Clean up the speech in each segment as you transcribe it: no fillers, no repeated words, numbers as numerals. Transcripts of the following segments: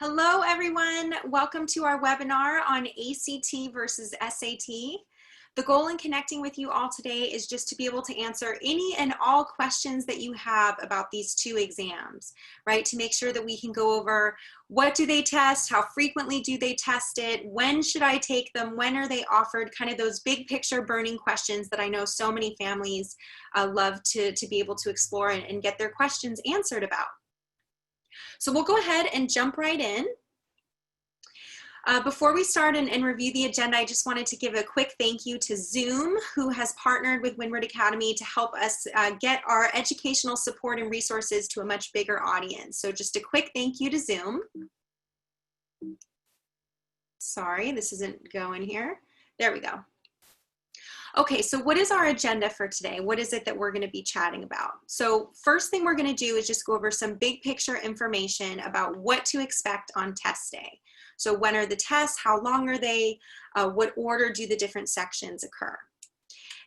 Hello, everyone. Welcome to our webinar on ACT versus SAT. The goal in connecting with you all today is just to be able to answer any and all questions that you have about these two exams, right? To make sure that we can go over what do they test, how frequently do they test it, when should I take them, when are they offered, kind of those big picture burning questions that I know so many families love to be able to explore and get their questions answered about. So we'll go ahead and jump right in. Before we start and review the agenda, I just wanted to give a quick thank you to Zoom, who has partnered with Winward Academy to help us get our educational support and resources to a much bigger audience. So just a quick thank you to Zoom. Sorry, this isn't going here. There we go. Okay, so what is our agenda for today? What is it that we're going to be chatting about? So first thing we're going to do is just go over some big picture information about what to expect on test day. So when are the tests? How long are they? What order do the different sections occur?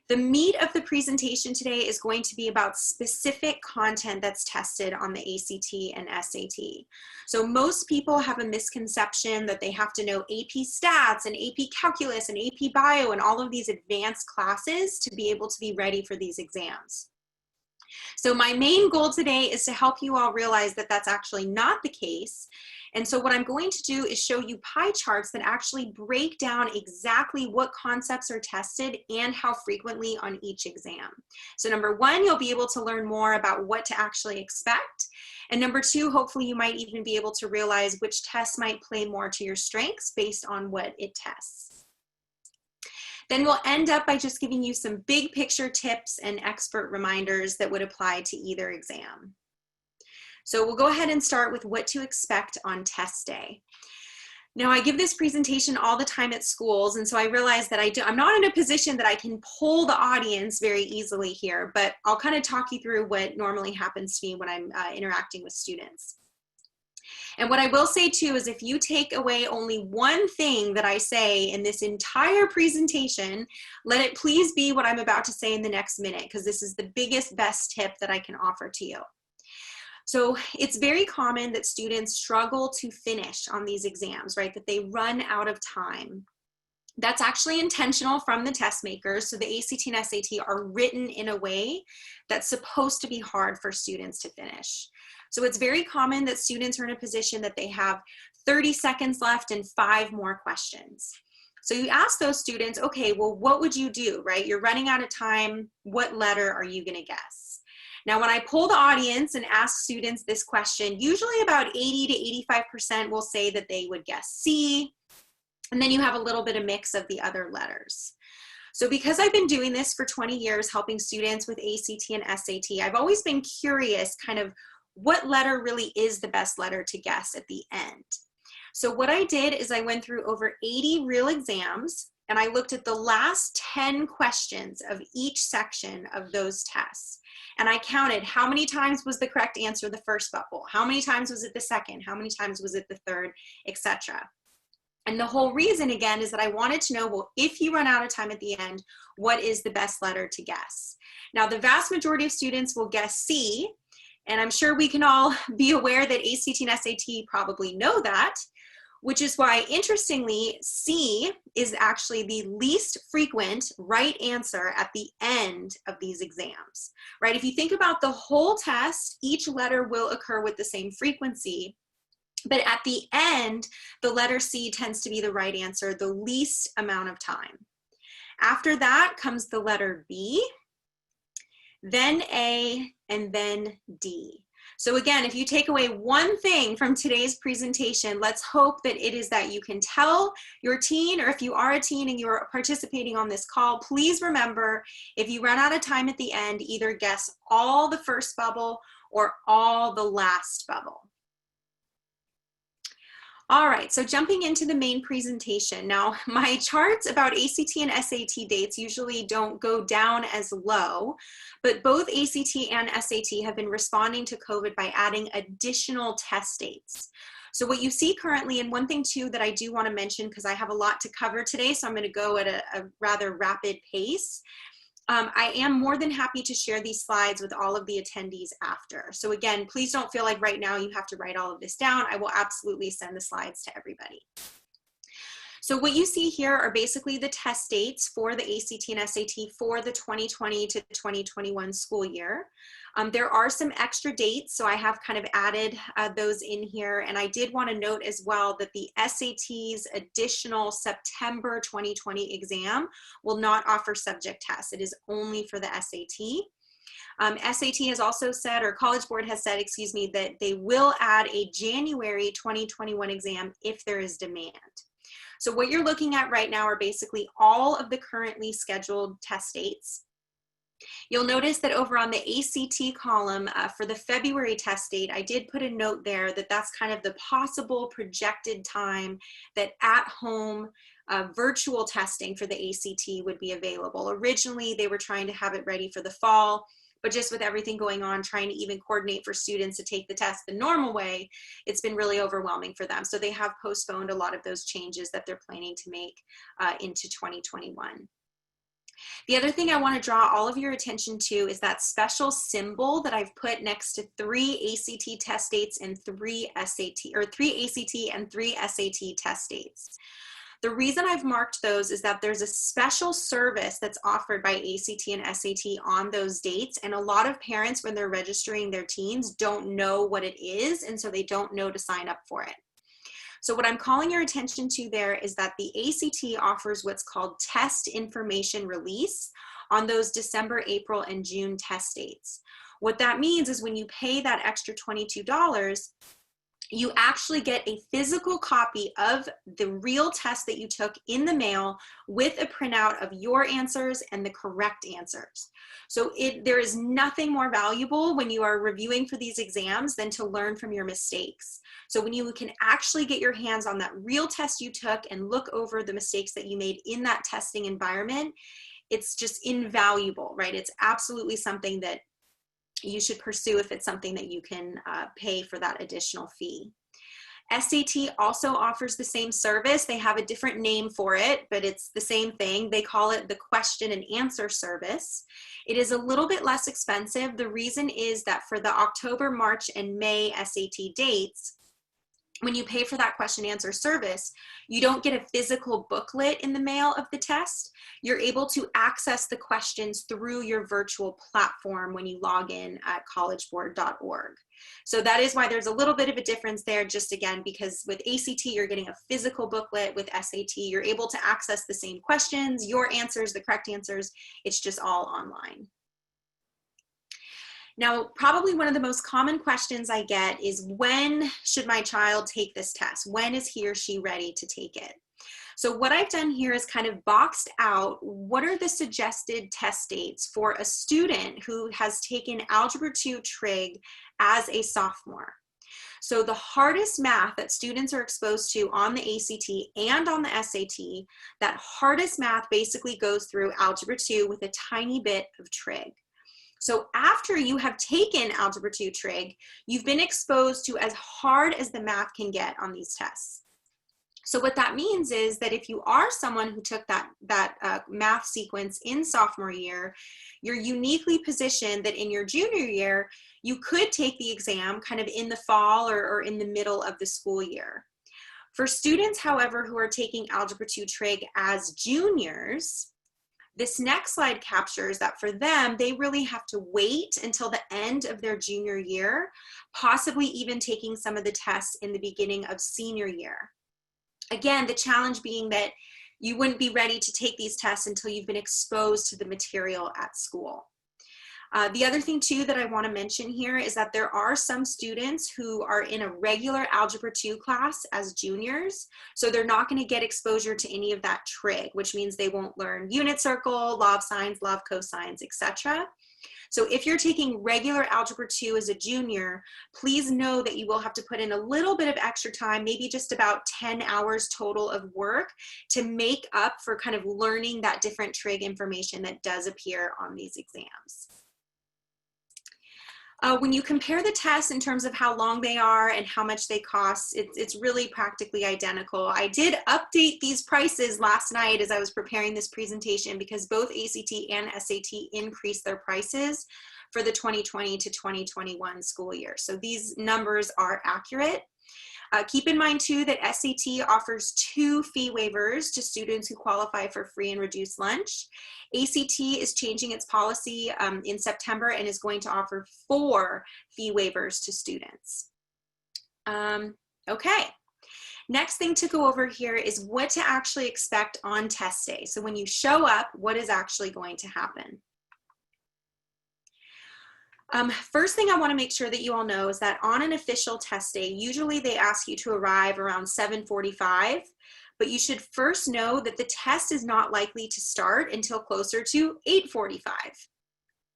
The meat of the presentation today is going to be about specific content that's tested on the ACT and SAT. So most people have a misconception that they have to know AP Stats and AP Calculus and AP Bio and all of these advanced classes to be able to be ready for these exams. So my main goal today is to help you all realize that that's actually not the case. And so what I'm going to do is show you pie charts that actually break down exactly what concepts are tested and how frequently on each exam. So number one, you'll be able to learn more about what to actually expect. And number two, hopefully you might even be able to realize which tests might play more to your strengths based on what it tests. Then we'll end up by just giving you some big picture tips and expert reminders that would apply to either exam. So we'll go ahead and start with what to expect on test day. Now I give this presentation all the time at schools, and so I realize that I'm not in a position that I can poll the audience very easily here, but I'll kind of talk you through what normally happens to me when I'm interacting with students. And what I will say too is if you take away only one thing that I say in this entire presentation, let it please be what I'm about to say in the next minute, because this is the biggest, best tip that I can offer to you. So it's very common that students struggle to finish on these exams, right? That they run out of time. That's actually intentional from the test makers. So the ACT and SAT are written in a way that's supposed to be hard for students to finish. So it's very common that students are in a position that they have 30 seconds left and 5 more questions. So you ask those students, okay, well, what would you do, right? You're running out of time. What letter are you going to guess? Now, when I poll the audience and ask students this question, usually about 80 to 85% will say that they would guess C, and then you have a little bit of mix of the other letters. So because I've been doing this for 20 years, helping students with ACT and SAT, I've always been curious kind of what letter really is the best letter to guess at the end. So what I did is I went through over 80 real exams, and I looked at the last 10 questions of each section of those tests. And I counted how many times was the correct answer the first bubble, how many times was it the second, how many times was it the third, etc. And the whole reason, again, is that I wanted to know, well, if you run out of time at the end, what is the best letter to guess? Now, the vast majority of students will guess C, and I'm sure we can all be aware that ACT and SAT probably know that, which is why, interestingly, C is actually the least frequent right answer at the end of these exams, right? If you think about the whole test, each letter will occur with the same frequency, but at the end, the letter C tends to be the right answer the least amount of time. After that comes the letter B, then A, and then D. So again, if you take away one thing from today's presentation, let's hope that it is that you can tell your teen, or if you are a teen and you're participating on this call, please remember, if you run out of time at the end, either guess all the first bubble or all the last bubble. All right, so jumping into the main presentation. Now, my charts about ACT and SAT dates usually don't go down as low, but both ACT and SAT have been responding to COVID by adding additional test dates. So what you see currently, and one thing too that I do want to mention, because I have a lot to cover today, so I'm going to go at a rather rapid pace, I am more than happy to share these slides with all of the attendees after. So again, please don't feel like right now you have to write all of this down. I will absolutely send the slides to everybody. So what you see here are basically the test dates for the ACT and SAT for the 2020 to 2021 school year. There are some extra dates, so I have kind of added those in here. And I did want to note as well that the SAT's additional September 2020 exam will not offer subject tests. It is only for the SAT. SAT has also said, or College Board has said, excuse me, that they will add a January 2021 exam if there is demand. So what you're looking at right now are basically all of the currently scheduled test dates. You'll notice that over on the ACT column for the February test date, I did put a note there that that's kind of the possible projected time that at-home virtual testing for the ACT would be available. Originally, they were trying to have it ready for the fall, but just with everything going on, trying to even coordinate for students to take the test the normal way, it's been really overwhelming for them. So they have postponed a lot of those changes that they're planning to make into 2021. The other thing I want to draw all of your attention to is that special symbol that I've put next to 3 ACT test dates and 3 SAT, or 3 ACT and 3 SAT test dates. The reason I've marked those is that there's a special service that's offered by ACT and SAT on those dates, and a lot of parents, when they're registering their teens, don't know what it is, and so they don't know to sign up for it. So what I'm calling your attention to there is that the ACT offers what's called test information release on those December, April, and June test dates. What that means is when you pay that extra $22, you actually get a physical copy of the real test that you took in the mail with a printout of your answers and the correct answers. So there is nothing more valuable when you are reviewing for these exams than to learn from your mistakes. So when you can actually get your hands on that real test you took and look over the mistakes that you made in that testing environment, it's just invaluable, right? It's absolutely something that you should pursue if it's something that you can pay for that additional fee. SAT also offers the same service. They have a different name for it, but it's the same thing. They call it the question and answer service. It is a little bit less expensive. The reason is that for the October, March, and May SAT dates, when you pay for that question and answer service, you don't get a physical booklet in the mail of the test. You're able to access the questions through your virtual platform when you log in at collegeboard.org. So that is why there's a little bit of a difference there, just again, because with ACT, you're getting a physical booklet. With SAT, you're able to access the same questions, your answers, the correct answers. It's just all online. Now, probably one of the most common questions I get is, when should my child take this test? When is he or she ready to take it? So what I've done here is kind of boxed out what are the suggested test dates for a student who has taken Algebra 2 Trig as a sophomore. So the hardest math that students are exposed to on the ACT and on the SAT, that hardest math basically goes through Algebra 2 with a tiny bit of Trig. So after you have taken Algebra 2 Trig, you've been exposed to as hard as the math can get on these tests. So what that means is that if you are someone who took that math sequence in sophomore year, you're uniquely positioned that in your junior year, you could take the exam kind of in the fall or in the middle of the school year. For students, however, who are taking Algebra 2 Trig as juniors, this next slide captures that for them, they really have to wait until the end of their junior year, possibly even taking some of the tests in the beginning of senior year. Again, the challenge being that you wouldn't be ready to take these tests until you've been exposed to the material at school. The other thing too that I want to mention here is that there are some students who are in a regular Algebra 2 class as juniors, so they're not going to get exposure to any of that trig, which means they won't learn unit circle, law of sines, law of cosines, etc. So if you're taking regular Algebra 2 as a junior, please know that you will have to put in a little bit of extra time, maybe just about 10 hours total of work, to make up for kind of learning that different trig information that does appear on these exams. When you compare the tests in terms of how long they are and how much they cost, it's really practically identical. I did update these prices last night as I was preparing this presentation because both ACT and SAT increased their prices for the 2020 to 2021 school year. So these numbers are accurate. Keep in mind too that SAT offers 2 fee waivers to students who qualify for free and reduced lunch. ACT is changing its policy in September and is going to offer 4 fee waivers to students. Okay, next thing to go over here is what to actually expect on test day. So when you show up, what is actually going to happen? First thing I want to make sure that you all know is that on an official test day, usually they ask you to arrive around 7:45, but you should first know that the test is not likely to start until closer to 8:45.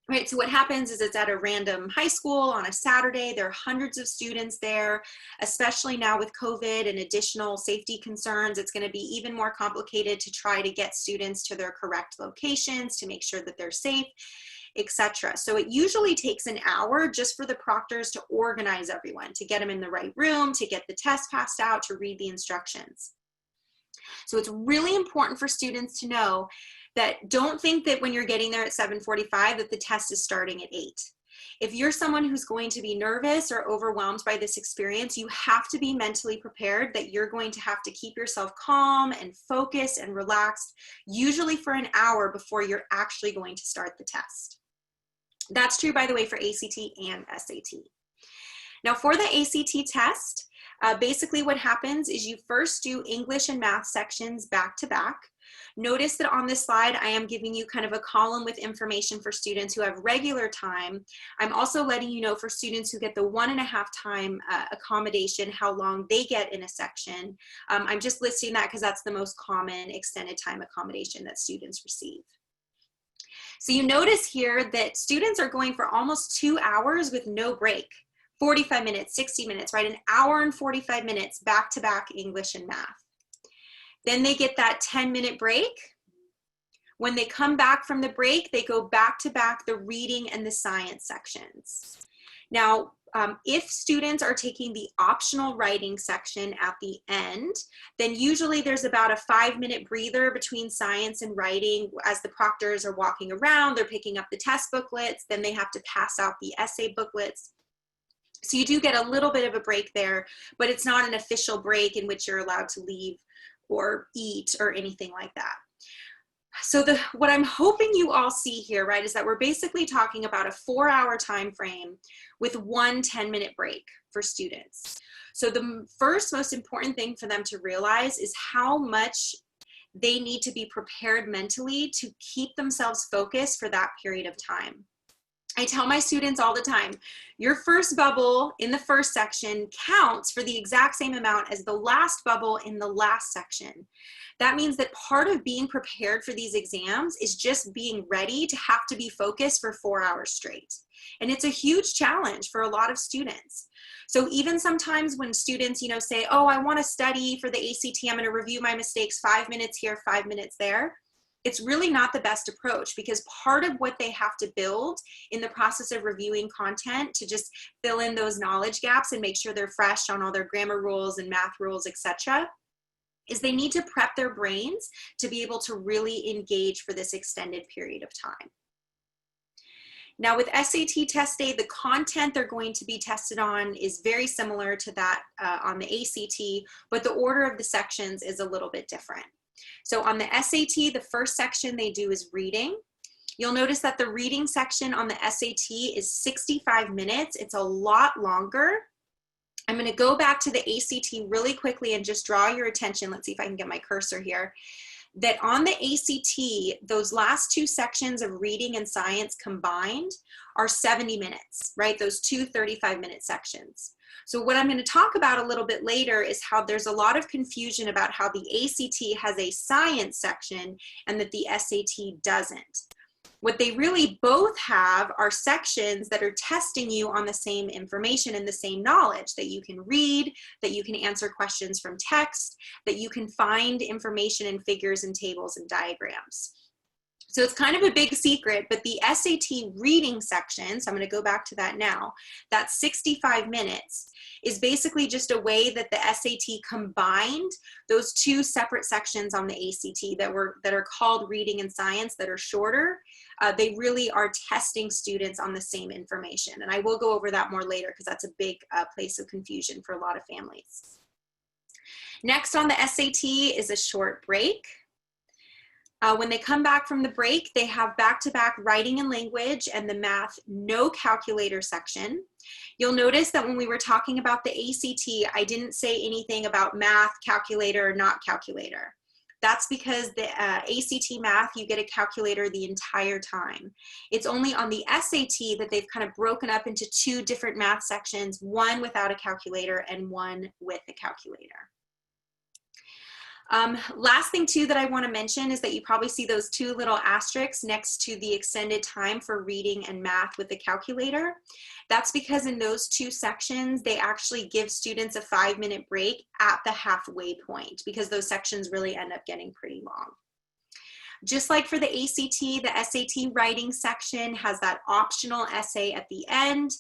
Right, so what happens is it's at a random high school on a Saturday. There are hundreds of students there, especially now with COVID and additional safety concerns. It's going to be even more complicated to try to get students to their correct locations to make sure that they're safe, etc. So it usually takes an hour just for the proctors to organize everyone, to get them in the right room, to get the test passed out, to read the instructions. So it's really important for students to know that don't think that when you're getting there at 7:45 that the test is starting at 8. If you're someone who's going to be nervous or overwhelmed by this experience, you have to be mentally prepared that you're going to have to keep yourself calm and focused and relaxed, usually for an hour before you're actually going to start the test. That's true, by the way, for ACT and SAT. Now for the ACT test, basically what happens is you first do English and math sections back to back. Notice that on this slide, I am giving you kind of a column with information for students who have regular time. I'm also letting you know for students who get the 1.5 time accommodation, how long they get in a section. I'm just listing that because that's the most common extended time accommodation that students receive. So you notice here that students are going for almost 2 hours with no break, 45 minutes, 60 minutes, right? An hour and 45 minutes back to back English and math. Then they get that 10-minute break. When they come back from the break, they go back to back the reading and the science sections. Now, if students are taking the optional writing section at the end, then usually there's about a 5-minute breather between science and writing as the proctors are walking around, they're picking up the test booklets, then they have to pass out the essay booklets. So you do get a little bit of a break there, but it's not an official break in which you're allowed to leave or eat or anything like that. So what I'm hoping you all see here, right, is that we're basically talking about a 4-hour time frame with 1 10-minute break for students. So the first most important thing for them to realize is how much they need to be prepared mentally to keep themselves focused for that period of time. I tell my students all the time, your first bubble in the first section counts for the exact same amount as the last bubble in the last section. That means that part of being prepared for these exams is just being ready to have to be focused for 4 hours straight. And it's a huge challenge for a lot of students. So even sometimes when students, say, oh, I want to study for the ACT, I'm going to review my mistakes 5 minutes here, 5 minutes there. It's really not the best approach because part of what they have to build in the process of reviewing content to just fill in those knowledge gaps and make sure they're fresh on all their grammar rules and math rules, etc., is they need to prep their brains to be able to really engage for this extended period of time. Now with SAT test day, the content they're going to be tested on is very similar to that on the ACT, but the order of the sections is a little bit different. So on the SAT, the first section they do is reading. You'll notice that the reading section on the SAT is 65 minutes. It's a lot longer. I'm going to go back to the ACT really quickly and just draw your attention. Let's see if I can get my cursor here. That on the ACT, those last 2 sections of reading and science combined are 70 minutes, right? Those 2 35-minute sections. So what I'm going to talk about a little bit later is how there's a lot of confusion about how the ACT has a science section and that the SAT doesn't. What they really both have are sections that are testing you on the same information and the same knowledge, that you can read, that you can answer questions from text, that you can find information in figures and tables and diagrams. So it's kind of a big secret, but the SAT reading section, so I'm going to go back to that now, that 65 minutes is basically just a way that the SAT combined those two separate sections on the ACT that are called reading and science that are shorter. They really are testing students on the same information. And I will go over that more later because that's a big place of confusion for a lot of families. Next on the SAT is a short break. When they come back from the break, they have back-to-back writing and language and the math no calculator section. You'll notice that when we were talking about the ACT, I didn't say anything about math, calculator, not calculator. That's because the ACT math, you get a calculator the entire time. It's only on the SAT that they've kind of broken up into two different math sections, one without a calculator and one with a calculator. Last thing too that I want to mention is that you probably see those two little asterisks next to the extended time for reading and math with the calculator. That's because in those two sections, they actually give students a 5-minute break at the halfway point because those sections really end up getting pretty long. Just like for the ACT, the SAT writing section has that optional essay at the end,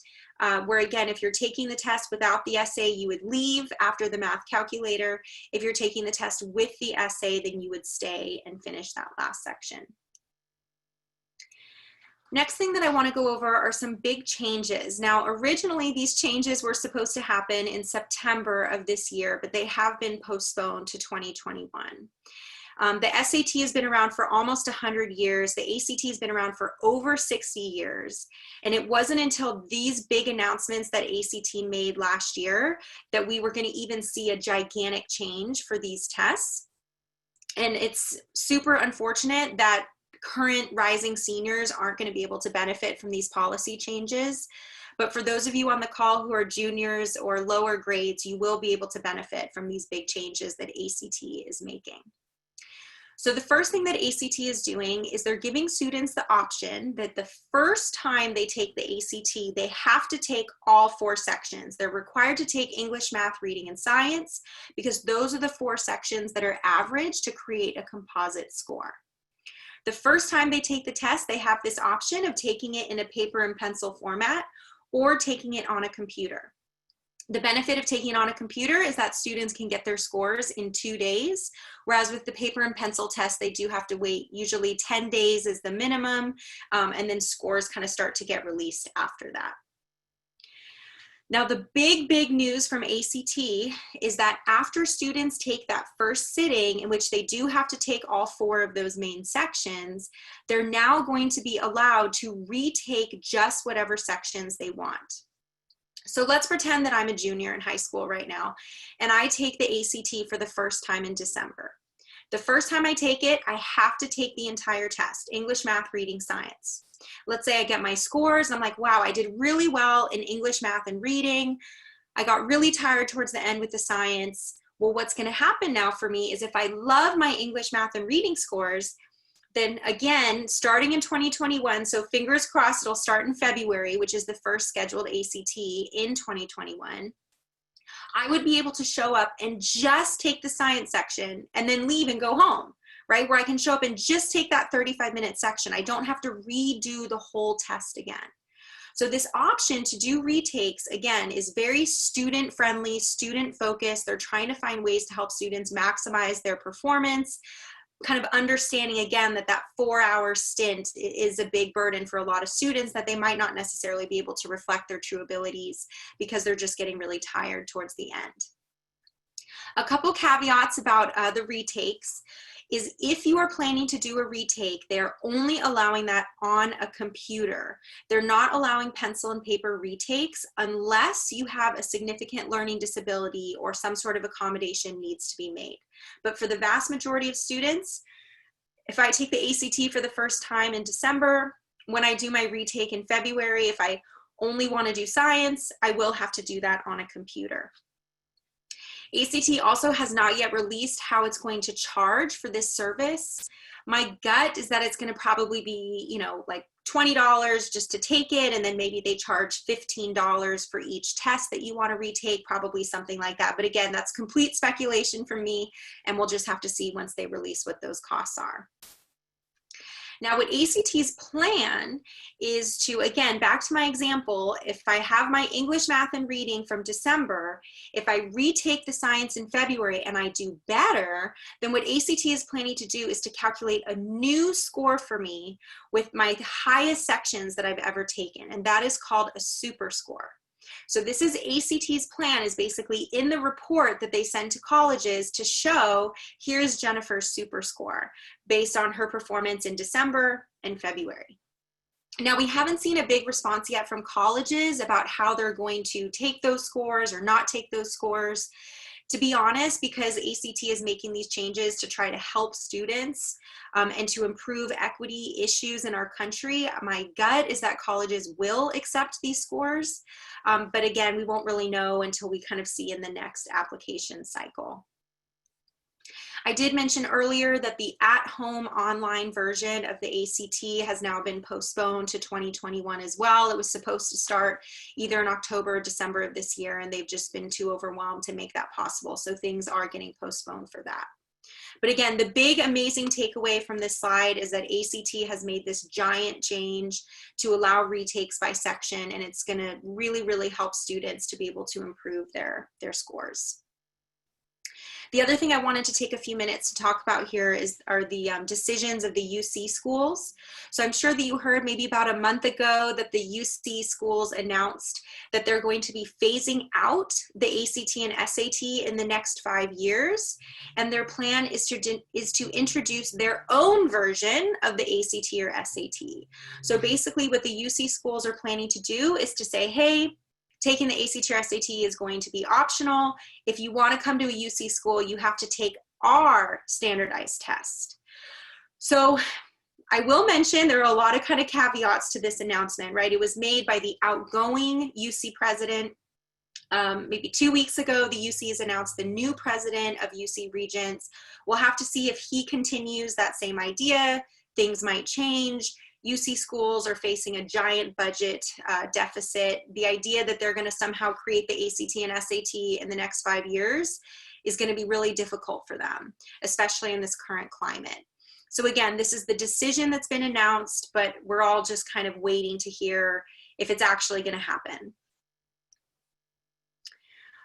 where again, if you're taking the test without the essay, you would leave after the math calculator. If you're taking the test with the essay, then you would stay and finish that last section. Next thing that I want to go over are some big changes. Now, originally these changes were supposed to happen in September of this year, but they have been postponed to 2021. The SAT has been around for almost 100 years. The ACT has been around for over 60 years. And it wasn't until these big announcements that ACT made last year that we were going to even see a gigantic change for these tests. And it's super unfortunate that current rising seniors aren't going to be able to benefit from these policy changes. But for those of you on the call who are juniors or lower grades, you will be able to benefit from these big changes that ACT is making. So the first thing that ACT is doing is they're giving students the option that the first time they take the ACT, they have to take all 4 sections. They're required to take English, math, reading, and science because those are the 4 sections that are averaged to create a composite score. The first time they take the test, they have this option of taking it in a paper and pencil format or taking it on a computer. The benefit of taking it on a computer is that students can get their scores in 2 days, whereas with the paper and pencil test, they do have to wait. Usually 10 days is the minimum, and then scores kind of start to get released after that. Now, the big news from ACT is that after students take that first sitting, in which they do have to take all 4 of those main sections, they're now going to be allowed to retake just whatever sections they want. So let's pretend that I'm a junior in high school right now, and I take the ACT for the first time in December. The first time I take it, I have to take the entire test, English, math, reading, science. Let's say I get my scores, and I'm like, wow, I did really well in English, math, and reading. I got really tired towards the end with the science. Well, what's going to happen now for me is if I love my English, math, and reading scores, then again, starting in 2021, so fingers crossed it'll start in February, which is the first scheduled ACT in 2021, I would be able to show up and just take the science section and then leave and go home, right? Where I can show up and just take that 35-minute section. I don't have to redo the whole test again. So this option to do retakes, again, is very student-friendly, student-focused. They're trying to find ways to help students maximize their performance, kind of understanding again that that 4-hour stint is a big burden for a lot of students, that they might not necessarily be able to reflect their true abilities because they're just getting really tired towards the end. A couple caveats about the retakes is if you are planning to do a retake, they're only allowing that on a computer. They're not allowing pencil and paper retakes unless you have a significant learning disability or some sort of accommodation needs to be made. But for the vast majority of students, if I take the ACT for the first time in December, when I do my retake in February, if I only want to do science, I will have to do that on a computer. ACT also has not yet released how it's going to charge for this service. My gut is that it's going to probably be, you know, like $20 just to take it, and then maybe they charge $15 for each test that you want to retake, probably something like that. But again, that's complete speculation from me, and we'll just have to see once they release what those costs are. Now, what ACT's plan is to, again, back to my example, if I have my English, math, and reading from December, if I retake the science in February and I do better, then what ACT is planning to do is to calculate a new score for me with my highest sections that I've ever taken, and that is called a super score. So this is ACT's plan, is basically in the report that they send to colleges to show, here's Jennifer's super score based on her performance in December and February. Now, we haven't seen a big response yet from colleges about how they're going to take those scores or not take those scores. To be honest, because ACT is making these changes to try to help students and to improve equity issues in our country, my gut is that colleges will accept these scores. But again, we won't really know until we kind of see in the next application cycle. I did mention earlier that the at-home online version of the ACT has now been postponed to 2021 as well. It was supposed to start either in October or December of this year, and they've just been too overwhelmed to make that possible. So things are getting postponed for that. But again, the big amazing takeaway from this slide is that ACT has made this giant change to allow retakes by section, and it's going to really, really help students to be able to improve their scores. The other thing I wanted to take a few minutes to talk about here are the decisions of the UC schools. So I'm sure that you heard maybe about a month ago that the UC schools announced that they're going to be phasing out the ACT and SAT in the next 5 years. And their plan is to introduce their own version of the ACT or SAT. So basically what the UC schools are planning to do is to say, hey, taking the ACT or SAT is going to be optional. If you want to come to a UC school, you have to take our standardized test. So I will mention there are a lot of kind of caveats to this announcement, right? It was made by the outgoing UC president. Maybe 2 weeks ago, the UC has announced the new president of UC Regents. We'll have to see if he continues that same idea. Things might change. UC schools are facing a giant budget deficit. The idea that they're going to somehow create the ACT and SAT in the next 5 years is going to be really difficult for them, especially in this current climate. So again, this is the decision that's been announced, but we're all just kind of waiting to hear if it's actually going to happen.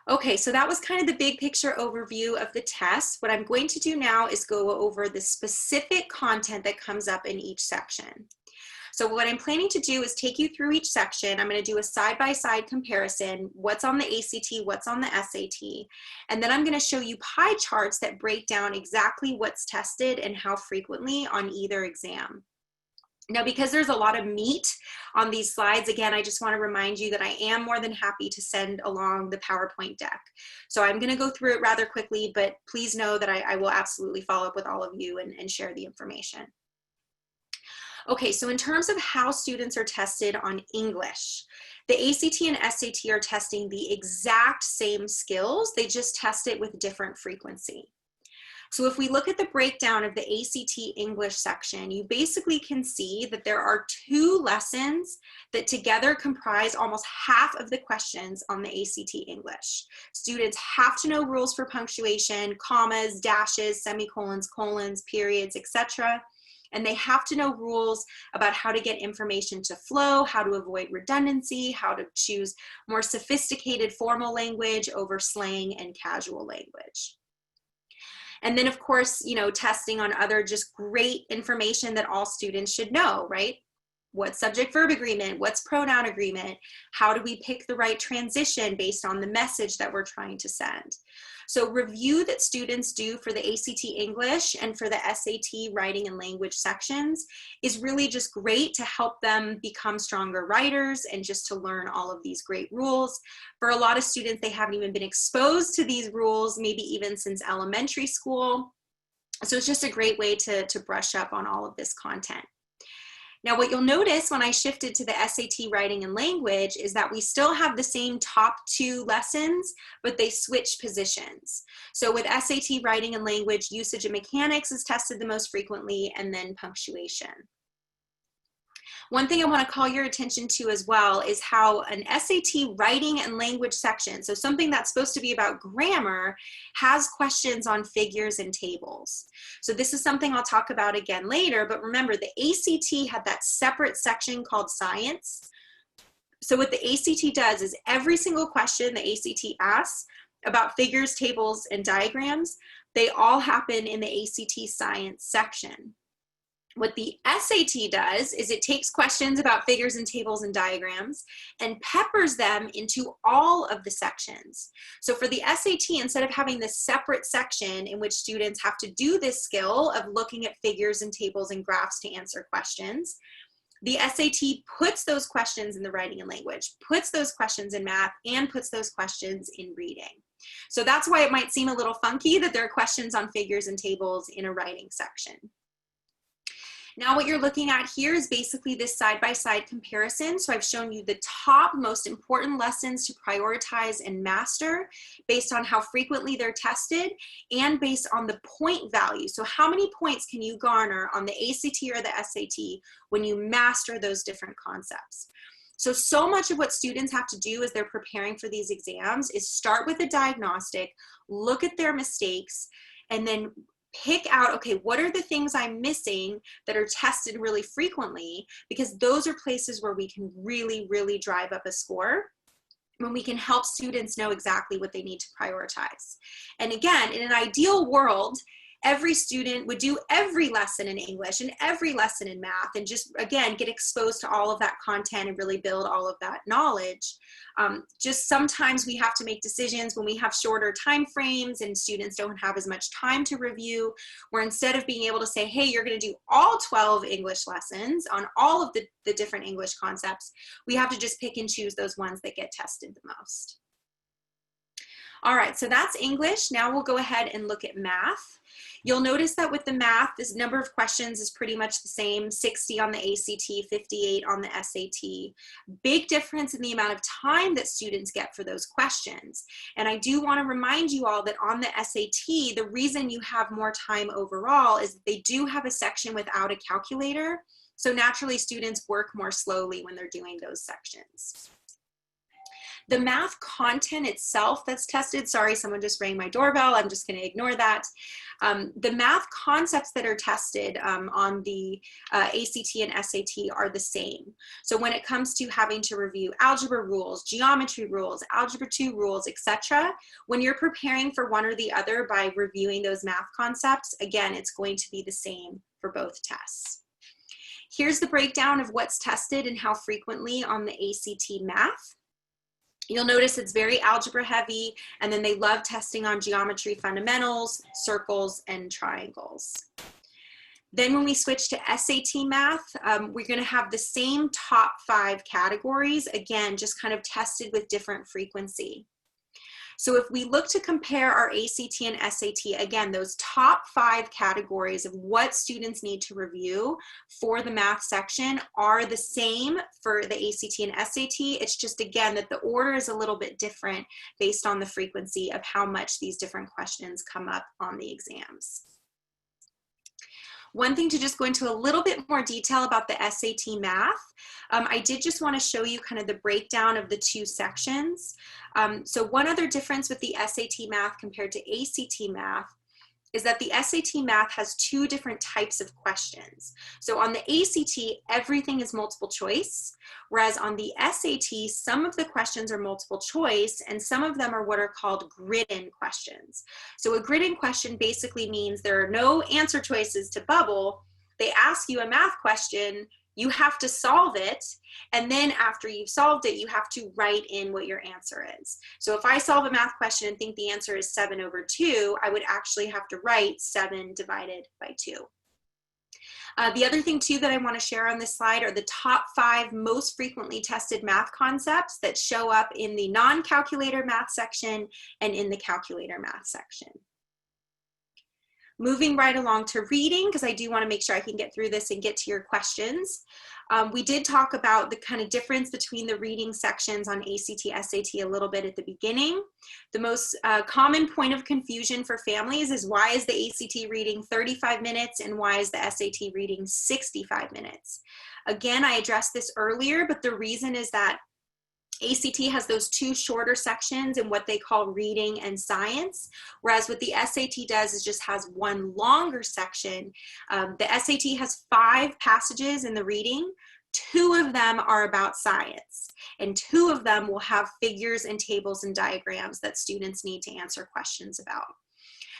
Okay, so that was kind of the big picture overview of the test. What I'm going to do now is go over the specific content that comes up in each section. So what I'm planning to do is take you through each section. I'm going to do a side-by-side comparison, what's on the ACT, what's on the SAT, and then I'm going to show you pie charts that break down exactly what's tested and how frequently on either exam. Now, because there's a lot of meat on these slides, again, I just want to remind you that I am more than happy to send along the PowerPoint deck. So I'm going to go through it rather quickly, but please know that I will absolutely follow up with all of you and share the information. Okay, so in terms of how students are tested on English, the ACT and SAT are testing the exact same skills, they just test it with different frequency. So if we look at the breakdown of the ACT English section, you basically can see that there are 2 lessons that together comprise almost half of the questions on the ACT English. Students have to know rules for punctuation, commas, dashes, semicolons, colons, periods, etc. And they have to know rules about how to get information to flow, how to avoid redundancy, how to choose more sophisticated formal language over slang and casual language. And then, of course, you know, testing on other just great information that all students should know, right? What's subject-verb agreement? What's pronoun agreement? How do we pick the right transition based on the message that we're trying to send? So review that students do for the ACT English and for the SAT writing and language sections is really just great to help them become stronger writers and just to learn all of these great rules. For a lot of students, they haven't even been exposed to these rules, maybe even since elementary school. So it's just a great way to brush up on all of this content. Now, what you'll notice when I shifted to the SAT writing and language is that we still have the same top 2 lessons, but they switch positions. So with SAT writing and language, usage and mechanics is tested the most frequently, and then punctuation. One thing I want to call your attention to as well is how an SAT writing and language section, so something that's supposed to be about grammar, has questions on figures and tables. So this is something I'll talk about again later, but remember the ACT had that separate section called science. So what the ACT does is every single question the ACT asks about figures, tables, and diagrams, they all happen in the ACT science section. What the SAT does is it takes questions about figures and tables and diagrams and peppers them into all of the sections. So for the SAT, instead of having this separate section in which students have to do this skill of looking at figures and tables and graphs to answer questions, the SAT puts those questions in the writing and language, puts those questions in math, and puts those questions in reading. So that's why it might seem a little funky that there are questions on figures and tables in a writing section. Now what you're looking at here is basically this side-by-side comparison. So I've shown you the top most important lessons to prioritize and master based on how frequently they're tested and based on the point value. So how many points can you garner on the ACT or the SAT when you master those different concepts? So much of what students have to do as they're preparing for these exams is start with a diagnostic, look at their mistakes, and then pick out, okay, what are the things I'm missing that are tested really frequently? Because those are places where we can really, really drive up a score, when we can help students know exactly what they need to prioritize. And again, in an ideal world, every student would do every lesson in English and every lesson in math and just, again, get exposed to all of that content and really build all of that knowledge. Just sometimes we have to make decisions when we have shorter time frames and students don't have as much time to review, where instead of being able to say, hey, you're going to do all 12 English lessons on all of the different English concepts, we have to just pick and choose those ones that get tested the most. All right, so that's English. Now we'll go ahead and look at math. You'll notice that with the math, this number of questions is pretty much the same, 60 on the ACT, 58 on the SAT. Big difference in the amount of time that students get for those questions. And I do want to remind you all that on the SAT, the reason you have more time overall is that they do have a section without a calculator. So naturally, students work more slowly when they're doing those sections. The math content itself that's tested, sorry, someone just rang my doorbell, I'm just going to ignore that. The math concepts that are tested on the ACT and SAT are the same. So when it comes to having to review algebra rules, geometry rules, algebra 2 rules, etc., when you're preparing for one or the other by reviewing those math concepts, again, it's going to be the same for both tests. Here's the breakdown of what's tested and how frequently on the ACT math. You'll notice it's very algebra heavy, and then they love testing on geometry fundamentals, circles, and triangles. Then when we switch to SAT math, we're going to have the same top 5 categories, again, just kind of tested with different frequency. So if we look to compare our ACT and SAT, again, those top 5 categories of what students need to review for the math section are the same for the ACT and SAT. It's just, again, that the order is a little bit different based on the frequency of how much these different questions come up on the exams. One thing to just go into a little bit more detail about the SAT math, I did just want to show you kind of the breakdown of the 2 sections. So one other difference with the SAT math compared to ACT math is that the SAT math has 2 different types of questions. So on the ACT, everything is multiple choice, whereas on the SAT, some of the questions are multiple choice and some of them are what are called grid-in questions. So a grid-in question basically means there are no answer choices to bubble. They ask you a math question, you have to solve it, and then after you've solved it, you have to write in what your answer is. So if I solve a math question and think the answer is 7/2, I would actually have to write 7 divided by 2. The other thing too that I want to share on this slide are the top 5 most frequently tested math concepts that show up in the non-calculator math section and in the calculator math section. Moving right along to reading, because I do want to make sure I can get through this and get to your questions. We did talk about the kind of difference between the reading sections on ACT, SAT a little bit at the beginning. The most common point of confusion for families is why is the ACT reading 35 minutes and why is the SAT reading 65 minutes? Again, I addressed this earlier, but the reason is that ACT has those two shorter sections in what they call reading and science, whereas what the SAT does is just has one longer section. The SAT has 5 passages in the reading. 2 of them are about science, and 2 of them will have figures and tables and diagrams that students need to answer questions about.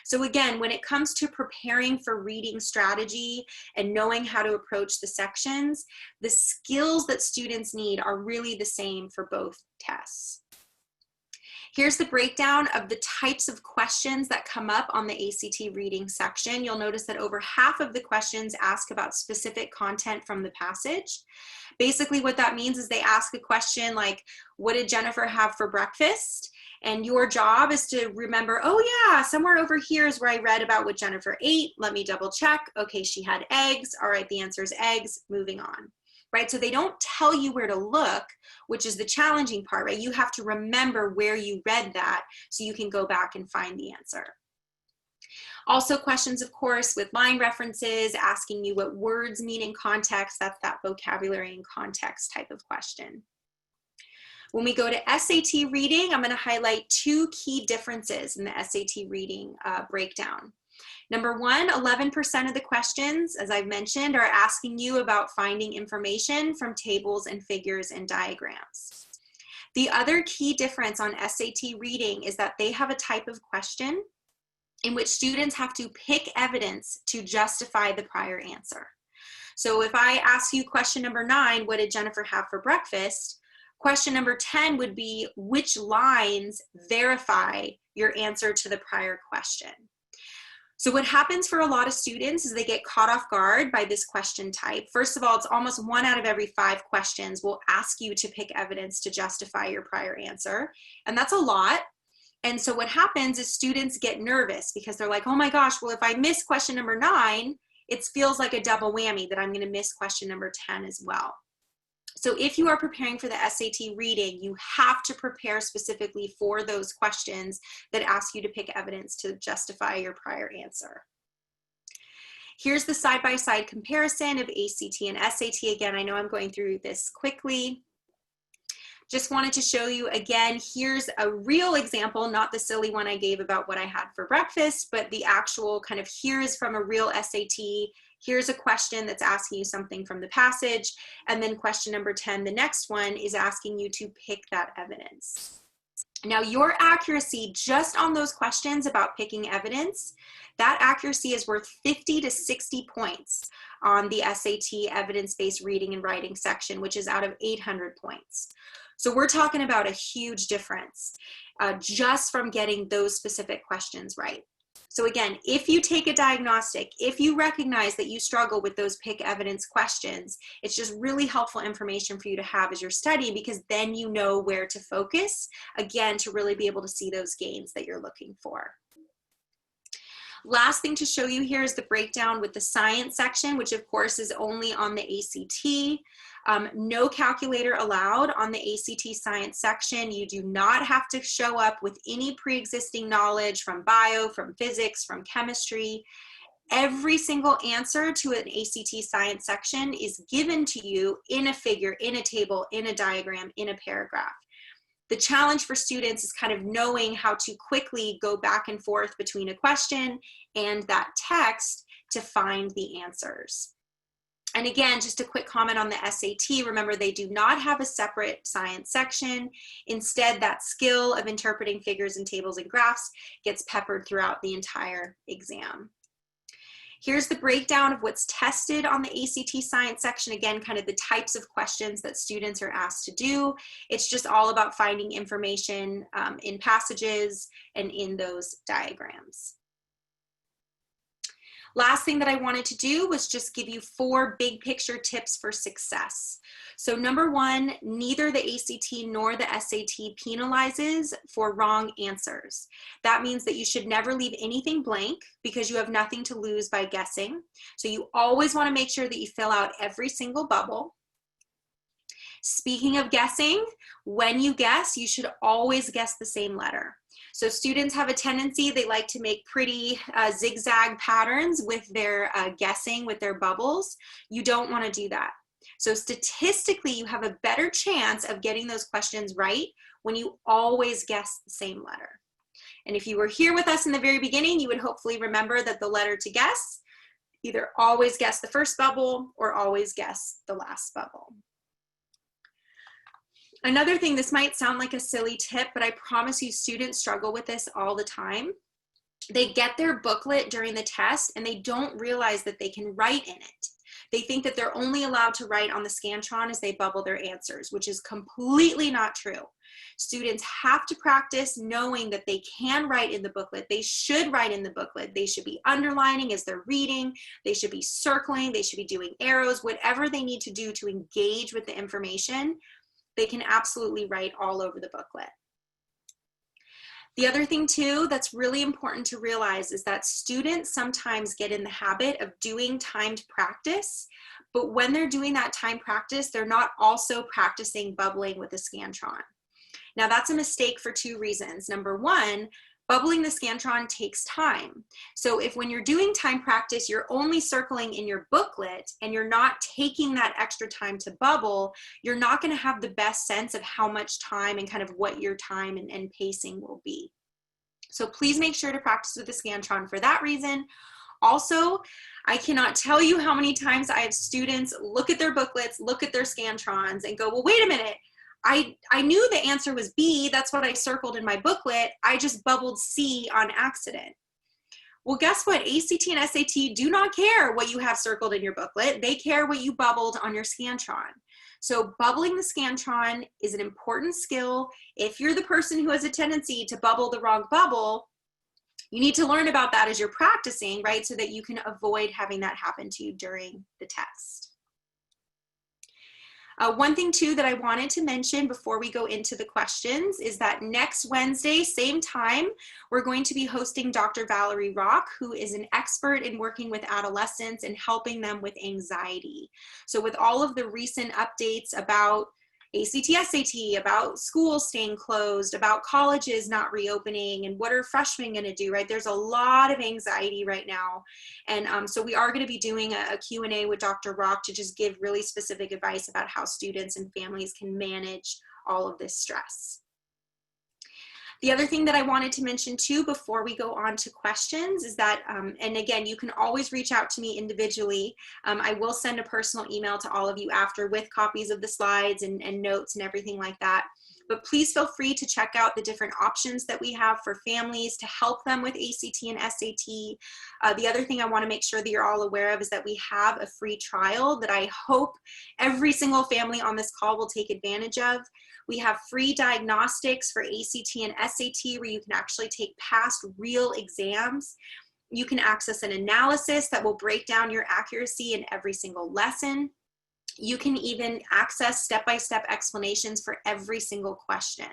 So again, when it comes to preparing for reading strategy and knowing how to approach the sections, the skills that students need are really the same for both tests. Here's the breakdown of the types of questions that come up on the ACT reading section. You'll notice that over half of the questions ask about specific content from the passage. Basically what that means is they ask a question like, what did Jennifer have for breakfast? And your job is to remember, oh yeah, somewhere over here is where I read about what Jennifer ate. Let me double check. Okay, she had eggs. All right, the answer is eggs. Moving on, right? So they don't tell you where to look, which is the challenging part, right? You have to remember where you read that so you can go back and find the answer. Also questions, of course, with line references, asking you what words mean in context. That's that vocabulary and context type of question. When we go to SAT reading, I'm going to highlight 2 key differences in the SAT reading breakdown. Number 1, 11% of the questions, as I've mentioned, are asking you about finding information from tables and figures and diagrams. The other key difference on SAT reading is that they have a type of question in which students have to pick evidence to justify the prior answer. So if I ask you question number 9, what did Jennifer have for breakfast? Question number 10 would be, which lines verify your answer to the prior question? So what happens for a lot of students is they get caught off guard by this question type. First of all, it's almost 1 out of every 5 questions will ask you to pick evidence to justify your prior answer. And that's a lot. And so what happens is students get nervous because they're like, oh my gosh, well, if I miss question number 9, it feels like a double whammy that I'm going to miss question number 10 as well. So if you are preparing for the SAT reading, you have to prepare specifically for those questions that ask you to pick evidence to justify your prior answer. Here's the side-by-side comparison of ACT and SAT. Again, I know I'm going through this quickly. Just wanted to show you again, here's a real example, not the silly one I gave about what I had for breakfast, but the actual kind of here is from a real SAT. Here's a question that's asking you something from the passage. And then question number 10, the next one is asking you to pick that evidence. Now your accuracy just on those questions about picking evidence, that accuracy is worth 50 to 60 points on the SAT evidence-based reading and writing section, which is out of 800 points. So we're talking about a huge difference just from getting those specific questions right. So again, if you take a diagnostic, if you recognize that you struggle with those pick evidence questions, it's just really helpful information for you to have as you're studying, because then you know where to focus, again, to really be able to see those gains that you're looking for. Last thing to show you here is the breakdown with the science section, which of course is only on the ACT. No calculator allowed on the ACT science section. You do not have to show up with any pre-existing knowledge from bio, from physics, from chemistry. Every single answer to an ACT science section is given to you in a figure, in a table, in a diagram, in a paragraph. The challenge for students is kind of knowing how to quickly go back and forth between a question and that text to find the answers. And again, just a quick comment on the SAT. Remember, they do not have a separate science section. Instead, that skill of interpreting figures and tables and graphs gets peppered throughout the entire exam. Here's the breakdown of what's tested on the ACT science section. Again, kind of the types of questions that students are asked to do. It's just all about finding information in passages and in those diagrams. Last thing that I wanted to do was just give you 4 big picture tips for success. So number 1, neither the ACT nor the SAT penalizes for wrong answers. That means that you should never leave anything blank because you have nothing to lose by guessing. So you always want to make sure that you fill out every single bubble. Speaking of guessing, when you guess, you should always guess the same letter. So students have a tendency, they like to make pretty zigzag patterns with their guessing, with their bubbles. You don't want to do that. So statistically, you have a better chance of getting those questions right when you always guess the same letter. And if you were here with us in the very beginning, you would hopefully remember that the letter to guess, either always guess the first bubble or always guess the last bubble. Another thing, this might sound like a silly tip, but I promise you students struggle with this all the time. They get their booklet during the test and they don't realize that they can write in it. They think that they're only allowed to write on the Scantron as they bubble their answers, which is completely not true. Students have to practice knowing that they can write in the booklet. They should write in the booklet. They should be underlining as they're reading. They should be circling. They should be doing arrows, whatever they need to do to engage with the information. They can absolutely write all over the booklet. The other thing too that's really important to realize is that students sometimes get in the habit of doing timed practice, but when they're doing that timed practice, they're not also practicing bubbling with the Scantron. Now that's a mistake for 2 reasons. Number 1, bubbling the Scantron takes time. So if when you're doing time practice, you're only circling in your booklet and you're not taking that extra time to bubble, you're not going to have the best sense of how much time and kind of what your time and pacing will be. So please make sure to practice with the Scantron for that reason. Also, I cannot tell you how many times I have students look at their booklets, look at their Scantrons and go, well, wait a minute. I knew the answer was B, that's what I circled in my booklet, I just bubbled C on accident. Well, guess what? ACT and SAT do not care what you have circled in your booklet, they care what you bubbled on your Scantron. So bubbling the Scantron is an important skill. If you're the person who has a tendency to bubble the wrong bubble, you need to learn about that as you're practicing, right? So that you can avoid having that happen to you during the test. One thing too that I wanted to mention before we go into the questions is that next Wednesday, same time, we're going to be hosting Dr. Valerie Rock, who is an expert in working with adolescents and helping them with anxiety. So with all of the recent updates about ACT, SAT, about schools staying closed, about colleges not reopening, and what are freshmen going to do, right? There's a lot of anxiety right now. And so we are going to be doing a Q&A with Dr. Rock to just give really specific advice about how students and families can manage all of this stress. The other thing that I wanted to mention too before we go on to questions is that, and again, you can always reach out to me individually. I will send a personal email to all of you after with copies of the slides and notes and everything like that. But please feel free to check out the different options that we have for families to help them with ACT and SAT. The other thing I want to make sure that you're all aware of is that we have a free trial that I hope every single family on this call will take advantage of. We have free diagnostics for ACT and SAT where you can actually take past real exams. You can access an analysis that will break down your accuracy in every single lesson. You can even access step-by-step explanations for every single question.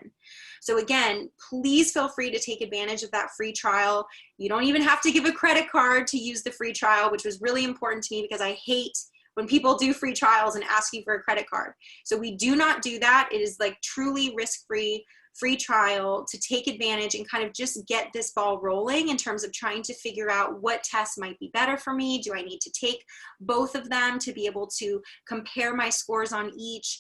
So again, please feel free to take advantage of that free trial. You don't even have to give a credit card to use the free trial, which was really important to me because I hate when people do free trials and ask you for a credit card. So we do not do that. It is like truly risk-free, free trial to take advantage and kind of just get this ball rolling in terms of trying to figure out what tests might be better for me. Do I need to take both of them to be able to compare my scores on each?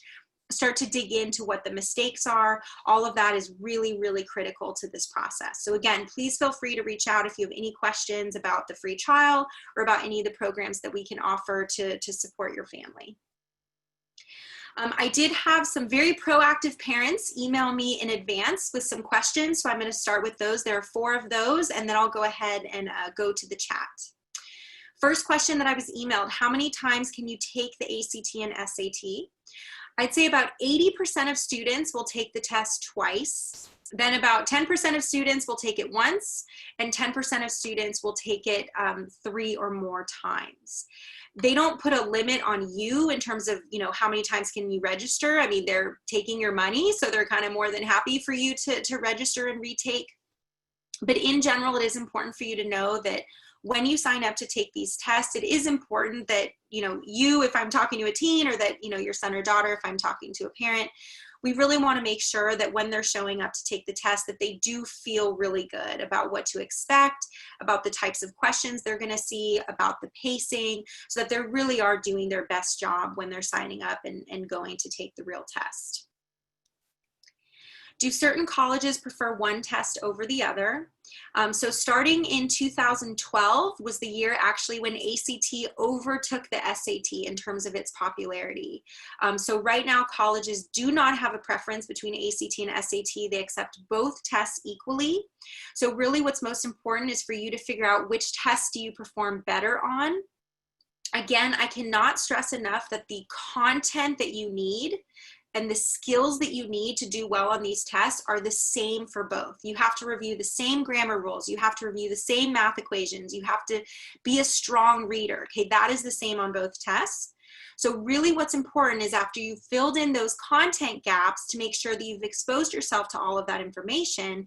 Start to dig into what the mistakes are. All of that is really, really critical to this process. So again, please feel free to reach out if you have any questions about the free trial or about any of the programs that we can offer to support your family. I did have some very proactive parents email me in advance with some questions, so I'm going to start with those. There are 4 of those, and then I'll go ahead and go to the chat. First question that I was emailed, how many times can you take the ACT and SAT? I'd say about 80% of students will take the test twice. Then about 10% of students will take it once, and 10% of students will take it 3 or more times. They don't put a limit on you in terms of, you know, how many times can you register. I mean, they're taking your money, so they're kind of more than happy for you to register and retake. But in general, it is important for you to know that when you sign up to take these tests, it is important that, you know, you, if I'm talking to a teen, or that, you know, your son or daughter, if I'm talking to a parent, we really want to make sure that when they're showing up to take the test, that they do feel really good about what to expect, about the types of questions they're going to see, about the pacing, so that they really are doing their best job when they're signing up and going to take the real test. Do certain colleges prefer one test over the other? So starting in 2012 was the year actually when ACT overtook the SAT in terms of its popularity. So right now colleges do not have a preference between ACT and SAT. They accept both tests equally. So really what's most important is for you to figure out which test do you perform better on. Again, I cannot stress enough that the content that you need and the skills that you need to do well on these tests are the same for both. You have to review the same grammar rules. You have to review the same math equations. You have to be a strong reader. Okay, that is the same on both tests. So really what's important is after you've filled in those content gaps to make sure that you've exposed yourself to all of that information,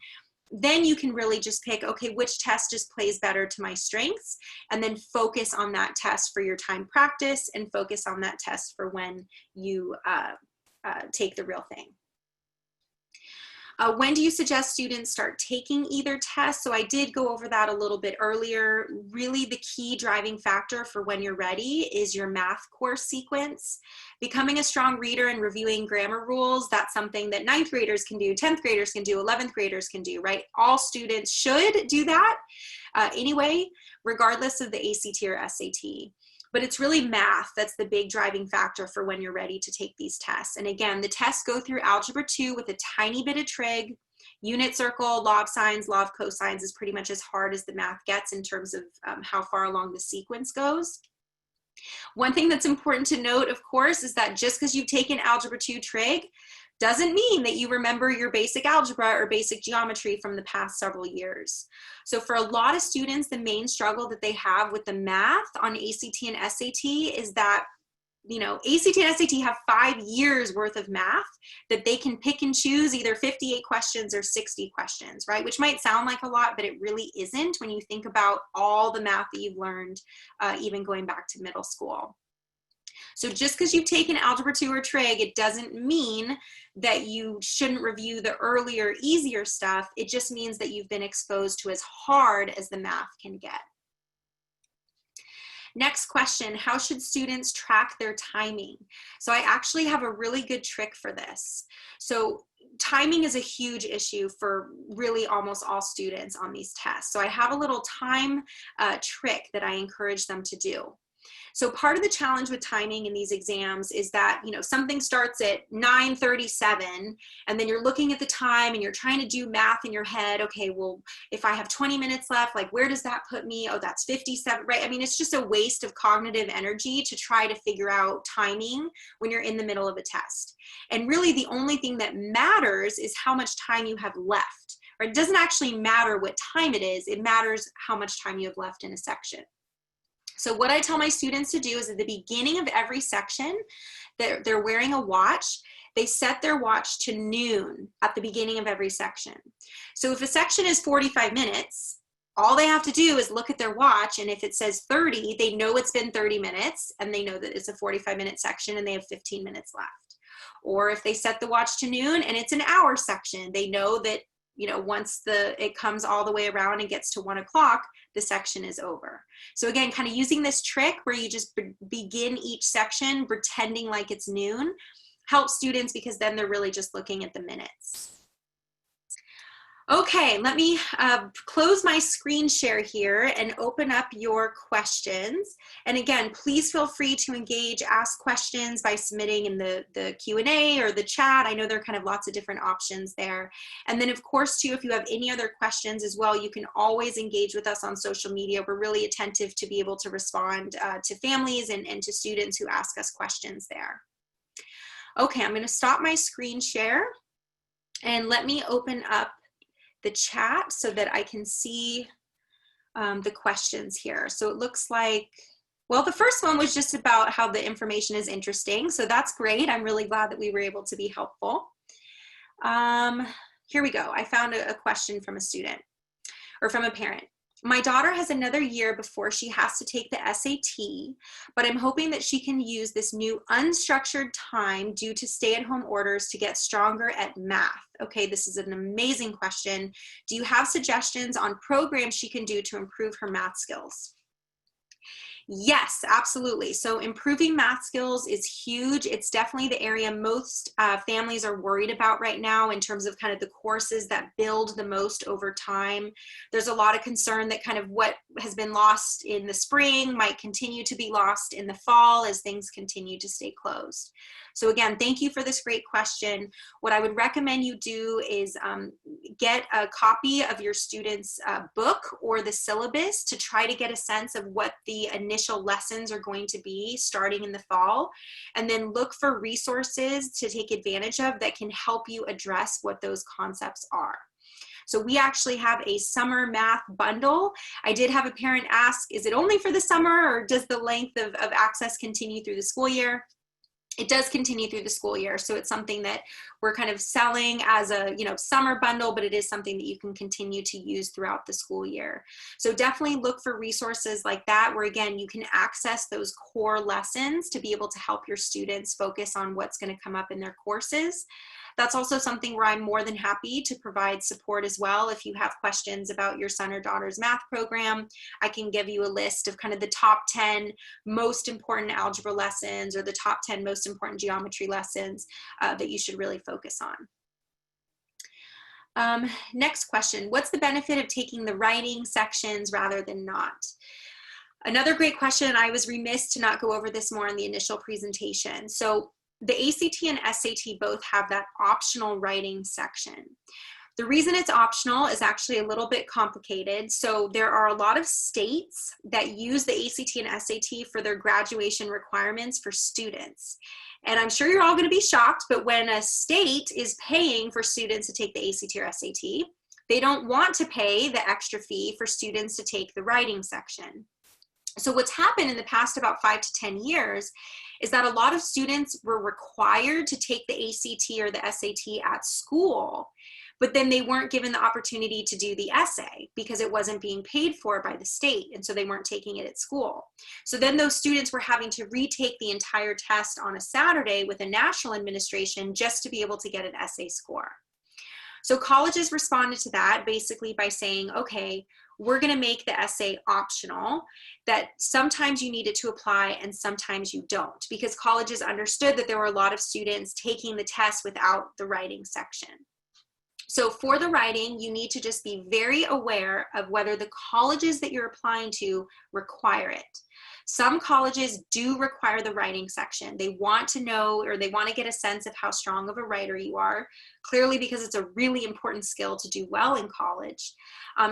then you can really just pick, okay, which test just plays better to my strengths, and then focus on that test for your time practice and focus on that test for when you take the real thing. When do you suggest students start taking either test? So I did go over that a little bit earlier. Really the key driving factor for when you're ready is your math course sequence. Becoming a strong reader and reviewing grammar rules, that's something that 9th graders can do, 10th graders can do, 11th graders can do, right? All students should do that anyway, regardless of the ACT or SAT. But it's really math that's the big driving factor for when you're ready to take these tests. And again, the tests go through Algebra 2 with a tiny bit of trig. Unit circle, law of sines, law of cosines is pretty much as hard as the math gets in terms of how far along the sequence goes. One thing that's important to note, of course, is that just because you've taken Algebra 2 trig doesn't mean that you remember your basic algebra or basic geometry from the past several years. So for a lot of students, the main struggle that they have with the math on ACT and SAT is that, you know, ACT and SAT have 5 years worth of math that they can pick and choose either 58 questions or 60 questions, right? Which might sound like a lot, but it really isn't when you think about all the math that you've learned, even going back to middle school. So just because you've taken Algebra 2 or Trig, it doesn't mean that you shouldn't review the earlier, easier stuff. It just means that you've been exposed to as hard as the math can get. Next question, how should students track their timing? So I actually have a really good trick for this. So timing is a huge issue for really almost all students on these tests. So I have a little time trick that I encourage them to do. So part of the challenge with timing in these exams is that, you know, something starts at 9:37 and then you're looking at the time and you're trying to do math in your head. Okay, well, if I have 20 minutes left, like where does that put me? Oh, that's 57, right? I mean, it's just a waste of cognitive energy to try to figure out timing when you're in the middle of a test. And really the only thing that matters is how much time you have left, right? It doesn't actually matter what time it is. It matters how much time you have left in a section. So what I tell my students to do is at the beginning of every section, they're wearing a watch. They set their watch to noon at the beginning of every section. So if a section is 45 minutes, all they have to do is look at their watch, and if it says 30, they know it's been 30 minutes, and they know that it's a 45-minute section and they have 15 minutes left. Or if they set the watch to noon and it's an hour section, they know that, you know, once it comes all the way around and gets to 1 o'clock, the section is over. So again, kind of using this trick where you just begin each section pretending like it's noon helps students because then they're really just looking at the minutes. Okay, let me close my screen share here and open up your questions. And again, please feel free to engage, ask questions by submitting in the Q&A or the chat. I know there are kind of lots of different options there. And then of course too, if you have any other questions as well, you can always engage with us on social media. We're really attentive to be able to respond to families and to students who ask us questions there. Okay, I'm going to stop my screen share. And let me open up the chat so that I can see the questions here. So it looks like, well, the first one was just about how the information is interesting. So that's great. I'm really glad that we were able to be helpful. Here we go. I found a question from a student or from a parent. My daughter has another year before she has to take the SAT, but I'm hoping that she can use this new unstructured time due to stay-at-home orders to get stronger at math. Okay, this is an amazing question. Do you have suggestions on programs she can do to improve her math skills? Yes, absolutely. So improving math skills is huge. It's definitely the area most families are worried about right now in terms of kind of the courses that build the most over time. There's a lot of concern that kind of what has been lost in the spring might continue to be lost in the fall as things continue to stay closed. So again, thank you for this great question. What I would recommend you do is get a copy of your student's book or the syllabus to try to get a sense of what the initial lessons are going to be starting in the fall, and then look for resources to take advantage of that can help you address what those concepts are. So we actually have a summer math bundle. I did have a parent ask, is it only for the summer or does the length of access continue through the school year? It does continue through the school year. So it's something that we're kind of selling as a, summer bundle, but it is something that you can continue to use throughout the school year. So definitely look for resources like that, where again, you can access those core lessons to be able to help your students focus on what's going to come up in their courses. That's also something where I'm more than happy to provide support as well. If you have questions about your son or daughter's math program, I can give you a list of kind of the top 10 most important algebra lessons or the top 10 most important geometry lessons that you should really focus on. Next question, what's the benefit of taking the writing sections rather than not? Another great question. I was remiss to not go over this more in the initial presentation. So the ACT and SAT both have that optional writing section. The reason it's optional is actually a little bit complicated. So there are a lot of states that use the ACT and SAT for their graduation requirements for students. And I'm sure you're all going to be shocked, but when a state is paying for students to take the ACT or SAT, they don't want to pay the extra fee for students to take the writing section. So what's happened in the past about 5 to 10 years is that a lot of students were required to take the ACT or the SAT at school, but then they weren't given the opportunity to do the essay because it wasn't being paid for by the state, and so they weren't taking it at school. So then those students were having to retake the entire test on a Saturday with a national administration just to be able to get an essay score. So colleges responded to that basically by saying, okay, we're going to make the essay optional, that sometimes you need it to apply and sometimes you don't, because colleges understood that there were a lot of students taking the test without the writing section. So for the writing, you need to just be very aware of whether the colleges that you're applying to require it. Some colleges do require the writing section. They want to know, or they want to get a sense of how strong of a writer you are, clearly because it's a really important skill to do well in college.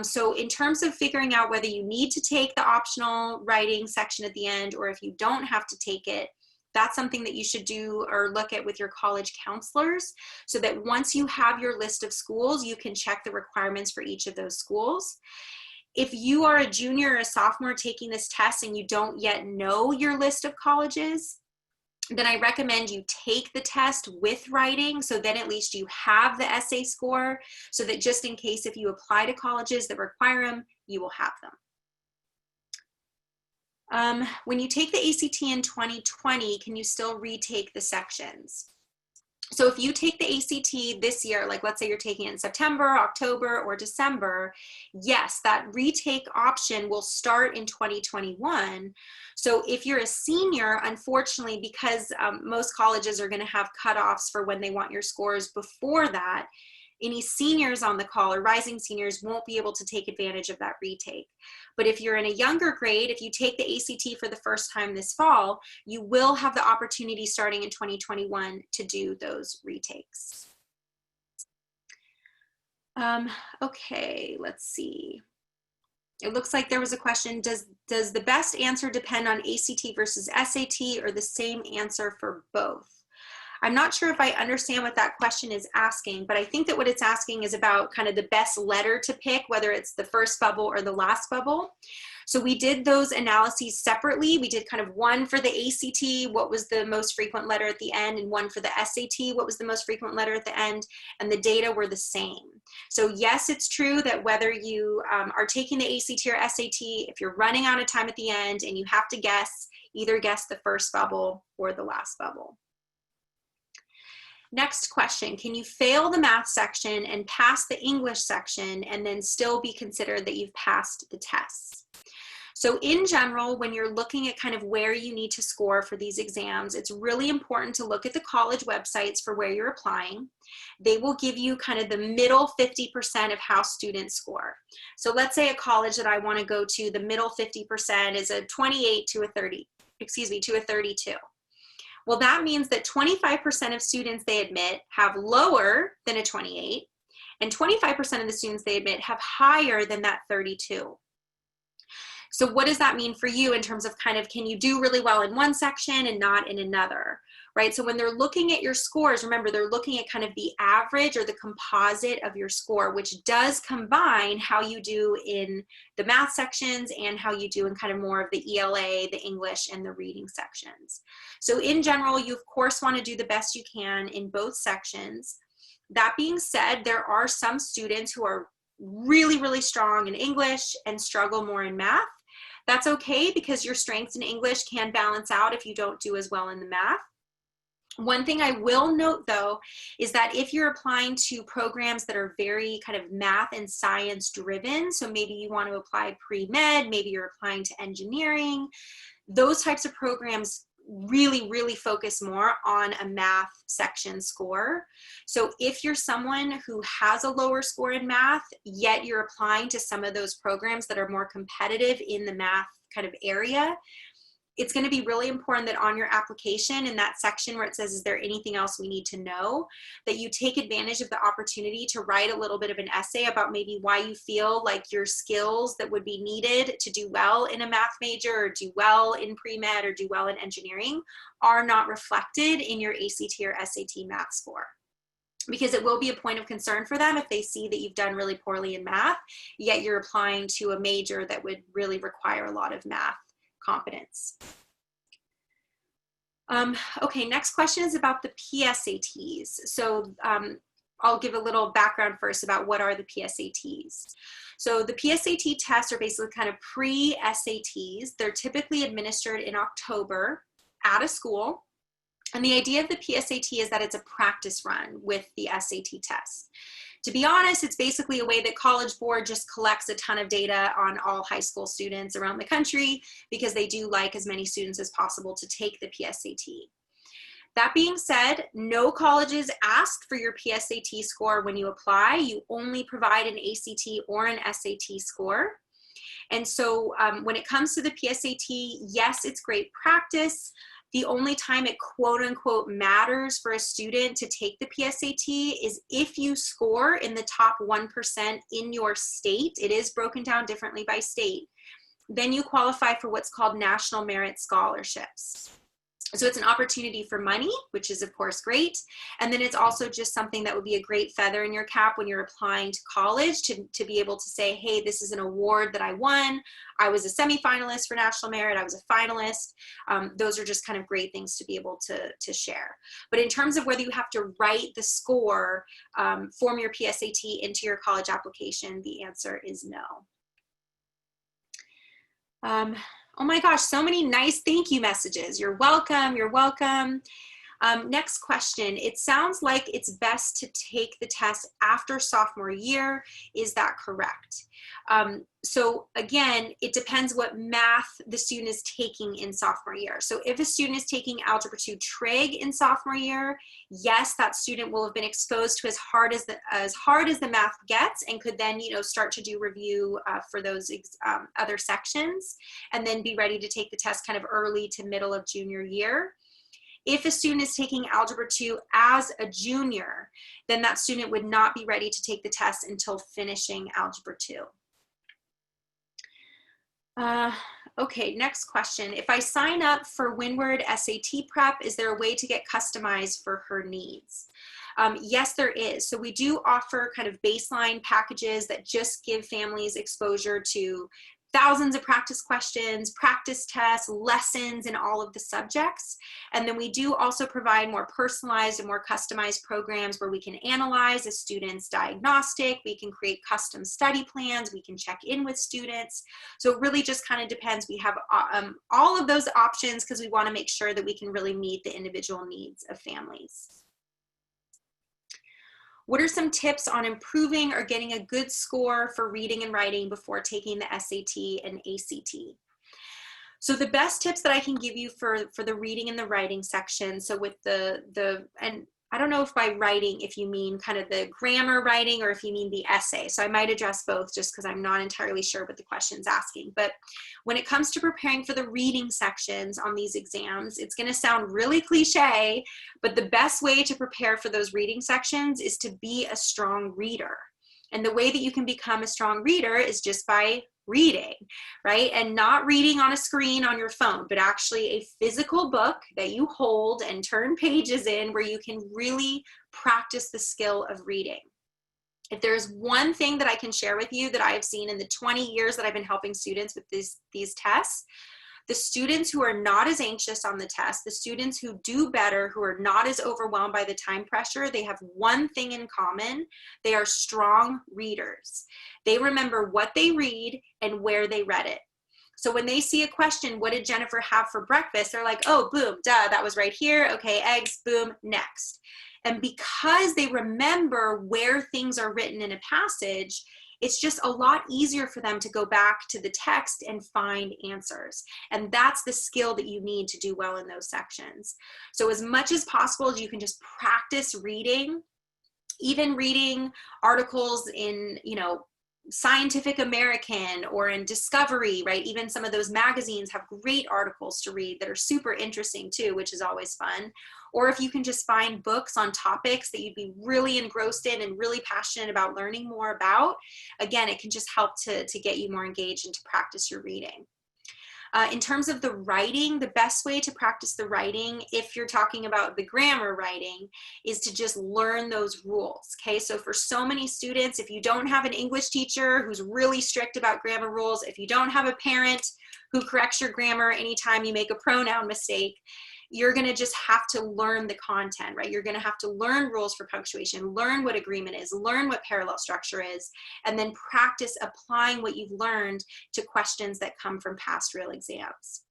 So in terms of figuring out whether you need to take the optional writing section at the end, or if you don't have to take it, that's something that you should do or look at with your college counselors, so that once you have your list of schools, you can check the requirements for each of those schools. If you are a junior or a sophomore taking this test and you don't yet know your list of colleges, then I recommend you take the test with writing, so then at least you have the essay score, so that just in case if you apply to colleges that require them, you will have them. When you take the ACT in 2020, can you still retake the sections? So if you take the ACT this year, like let's say you're taking it in September, October, or December, yes, that retake option will start in 2021. So if you're a senior, unfortunately, because most colleges are going to have cutoffs for when they want your scores before that, any seniors on the call or rising seniors won't be able to take advantage of that retake. But if you're in a younger grade, if you take the ACT for the first time this fall, you will have the opportunity starting in 2021 to do those retakes. Okay, let's see. It looks like there was a question, does the best answer depend on ACT versus SAT, or the same answer for both? I'm not sure if I understand what that question is asking, but I think that what it's asking is about kind of the best letter to pick, whether it's the first bubble or the last bubble. So we did those analyses separately. We did kind of one for the ACT, what was the most frequent letter at the end, and one for the SAT, what was the most frequent letter at the end, and the data were the same. So yes, it's true that whether you are taking the ACT or SAT, if you're running out of time at the end and you have to guess, either guess the first bubble or the last bubble. Next question, can you fail the math section and pass the English section and then still be considered that you've passed the tests? So in general, when you're looking at kind of where you need to score for these exams, it's really important to look at the college websites for where you're applying. They will give you kind of the middle 50% of how students score. So let's say a college that I want to go to, the middle 50% is a 28 to a 30, to a 32. Well, that means that 25% of students they admit have lower than a 28, and 25% of the students they admit have higher than that 32. So what does that mean for you in terms of kind of, can you do really well in one section and not in another, right? So when they're looking at your scores, remember, they're looking at kind of the average or the composite of your score, which does combine how you do in the math sections and how you do in kind of more of the ELA, the English, and the reading sections. So in general, you of course want to do the best you can in both sections. That being said, there are some students who are really, really strong in English and struggle more in math. That's okay, because your strengths in English can balance out if you don't do as well in the math. One thing I will note though, is that if you're applying to programs that are very kind of math and science driven, so maybe you want to apply pre-med, maybe you're applying to engineering, those types of programs really focus more on a math section score. So if you're someone who has a lower score in math, yet you're applying to some of those programs that are more competitive in the math kind of area, it's going to be really important that on your application, in that section where it says, is there anything else we need to know, that you take advantage of the opportunity to write a little bit of an essay about maybe why you feel like your skills that would be needed to do well in a math major or do well in pre-med or do well in engineering are not reflected in your ACT or SAT math score. Because it will be a point of concern for them if they see that you've done really poorly in math, yet you're applying to a major that would really require a lot of math competence. Okay, next question is about the PSATs. So I'll give a little background first about what are the PSATs. So the PSAT tests are basically kind of pre-SATs. They're typically administered in October at a school. And the idea of the PSAT is that it's a practice run with the SAT test. To be honest, it's basically a way that College Board just collects a ton of data on all high school students around the country, because they do like as many students as possible to take the PSAT. That being said, no colleges ask for your PSAT score when you apply. You only provide an ACT or an SAT score. And so when it comes to the PSAT, yes, it's great practice. The only time it quote unquote matters for a student to take the PSAT is if you score in the top 1% in your state. It is broken down differently by state. Then you qualify for what's called National Merit Scholarships. So it's an opportunity for money, which is of course great. And then it's also just something that would be a great feather in your cap when you're applying to college to be able to say, hey, this is an award that I won. I was a semifinalist for National Merit. I was a finalist. Those are just kind of great things to be able to share. But in terms of whether you have to write the score, form your PSAT into your college application, the answer is no. Oh my gosh, so many nice thank you messages. You're welcome, you're welcome. Next question. It sounds like it's best to take the test after sophomore year. Is that correct? So again, it depends what math the student is taking in sophomore year. So if a student is taking Algebra 2 Trig in sophomore year, yes, that student will have been exposed to as hard as the math gets, and could then, start to do review for those other sections, and then be ready to take the test kind of early to middle of junior year. If a student is taking Algebra 2 as a junior, then that student would not be ready to take the test until finishing Algebra 2. Okay, next question. If I sign up for Winward SAT prep, is there a way to get customized for her needs? Yes, there is. So we do offer kind of baseline packages that just give families exposure to thousands of practice questions, practice tests, lessons in all of the subjects. And then we do also provide more personalized and more customized programs where we can analyze a student's diagnostic, we can create custom study plans, we can check in with students. So it really just kind of depends. We have all of those options because we want to make sure that we can really meet the individual needs of families. What are some tips on improving or getting a good score for reading and writing before taking the SAT and ACT? So the best tips that I can give you for the reading and the writing section, so with and I don't know if by writing, if you mean kind of the grammar writing or if you mean the essay. So I might address both just because I'm not entirely sure what the question's asking. But when it comes to preparing for the reading sections on these exams, it's going to sound really cliche, but the best way to prepare for those reading sections is to be a strong reader. And the way that you can become a strong reader is just by reading, right? And not reading on a screen on your phone, but actually a physical book that you hold and turn pages in where you can really practice the skill of reading. If there's one thing that I can share with you that I have seen in the 20 years that I've been helping students with these tests, the students who are not as anxious on the test, the students who do better, who are not as overwhelmed by the time pressure, they have one thing in common. They are strong readers. They remember what they read and where they read it. So when they see a question, what did Jennifer have for breakfast? They're like, oh, boom, duh, that was right here. Okay, eggs, boom, next. And because they remember where things are written in a passage, it's just a lot easier for them to go back to the text and find answers. And that's the skill that you need to do well in those sections. So as much as possible, you can just practice reading, even reading articles in, Scientific American or in Discovery, right? Even some of those magazines have great articles to read that are super interesting too, which is always fun. Or if you can just find books on topics that you'd be really engrossed in and really passionate about learning more about, again, it can just help to get you more engaged and to practice your reading. In terms of the writing, the best way to practice the writing, if you're talking about the grammar writing, is to just learn those rules, okay? So for so many students, if you don't have an English teacher who's really strict about grammar rules, if you don't have a parent who corrects your grammar anytime you make a pronoun mistake, you're going to just have to learn the content, right? You're going to have to learn rules for punctuation, learn what agreement is, learn what parallel structure is, and then practice applying what you've learned to questions that come from past real exams.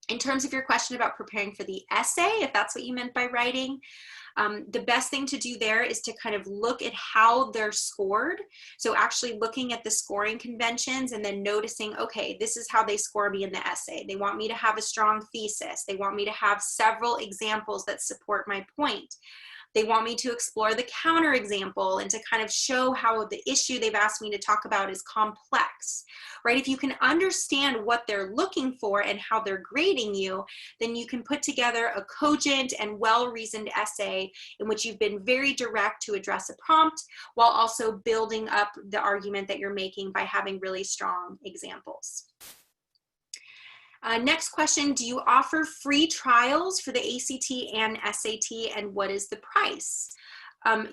In terms of your question about preparing for the essay, if that's what you meant by writing, the best thing to do there is to kind of look at how they're scored. So actually looking at the scoring conventions and then noticing, okay, this is how they score me in the essay. They want me to have a strong thesis. They want me to have several examples that support my point. They want me to explore the counterexample and to kind of show how the issue they've asked me to talk about is complex, right? If you can understand what they're looking for and how they're grading you, then you can put together a cogent and well-reasoned essay in which you've been very direct to address a prompt while also building up the argument that you're making by having really strong examples. Next question, do you offer free trials for the ACT and SAT, and what is the price?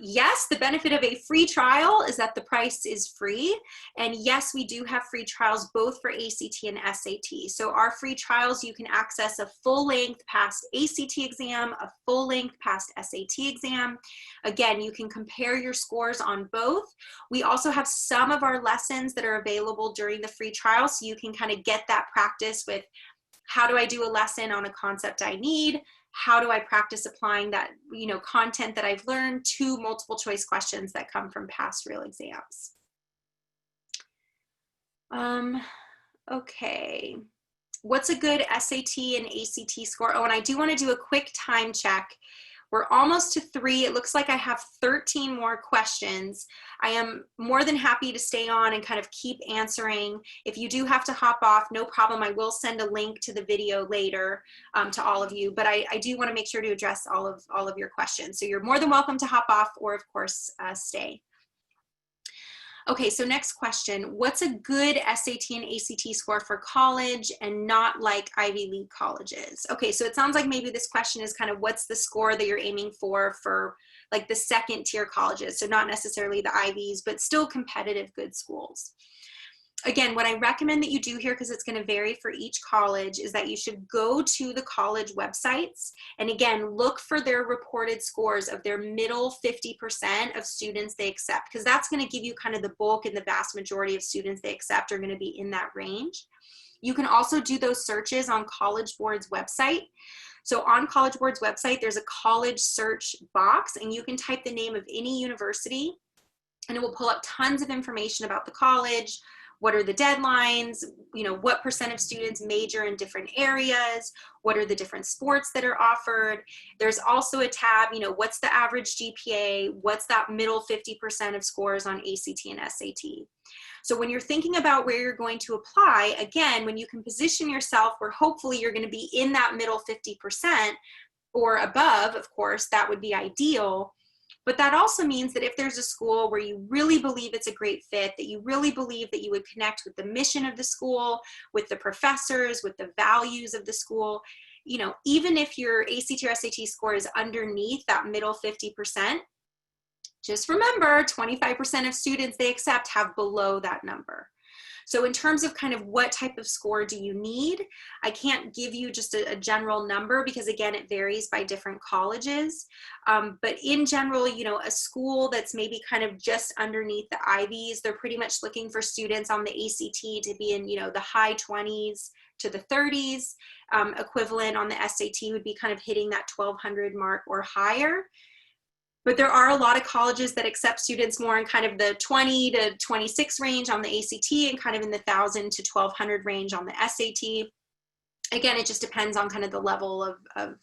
Yes, the benefit of a free trial is that the price is free. And yes, we do have free trials both for ACT and SAT. So our free trials, you can access a full-length past ACT exam, a full-length past SAT exam. Again, you can compare your scores on both. We also have some of our lessons that are available during the free trial, so you can kind of get that practice with how do I do a lesson on a concept I need? How do I practice applying that, content that I've learned to multiple choice questions that come from past real exams? Okay. What's a good SAT and ACT score? Oh, and I do want to do a quick time check. We're almost to 3. It looks like I have 13 more questions. I am more than happy to stay on and kind of keep answering. If you do have to hop off, no problem. I will send a link to the video later to all of you, but I do want to make sure to address all of your questions. So you're more than welcome to hop off or, of course, stay. Okay, so next question. What's a good SAT and ACT score for college and not like Ivy League colleges? Okay, so it sounds like maybe this question is kind of what's the score that you're aiming for like the second tier colleges. So not necessarily the Ivies, but still competitive good schools. Again, what I recommend that you do here, because it's going to vary for each college, is that you should go to the college websites and again, look for their reported scores of their middle 50% of students they accept, because that's going to give you kind of the bulk and the vast majority of students they accept are going to be in that range. You can also do those searches on College Board's website. So on College Board's website, there's a college search box and you can type the name of any university and it will pull up tons of information about the college. What are the deadlines? What percent of students major in different areas? What are the different sports that are offered? There's also a tab, what's the average GPA? What's that middle 50% of scores on ACT and SAT? So when you're thinking about where you're going to apply, again, when you can position yourself where hopefully you're going to be in that middle 50% or above, of course, that would be ideal. But that also means that if there's a school where you really believe it's a great fit, that you really believe that you would connect with the mission of the school, with the professors, with the values of the school, even if your ACT or SAT score is underneath that middle 50%, just remember 25% of students they accept have below that number. So in terms of kind of what type of score do you need, I can't give you just a general number because again, it varies by different colleges. But in general, a school that's maybe kind of just underneath the Ivies, they're pretty much looking for students on the ACT to be in, the high 20s to the 30s. Equivalent on the SAT would be kind of hitting that 1200 mark or higher. But there are a lot of colleges that accept students more in kind of the 20 to 26 range on the ACT and kind of in the 1000 to 1200 range on the SAT. Again, it just depends on kind of the level of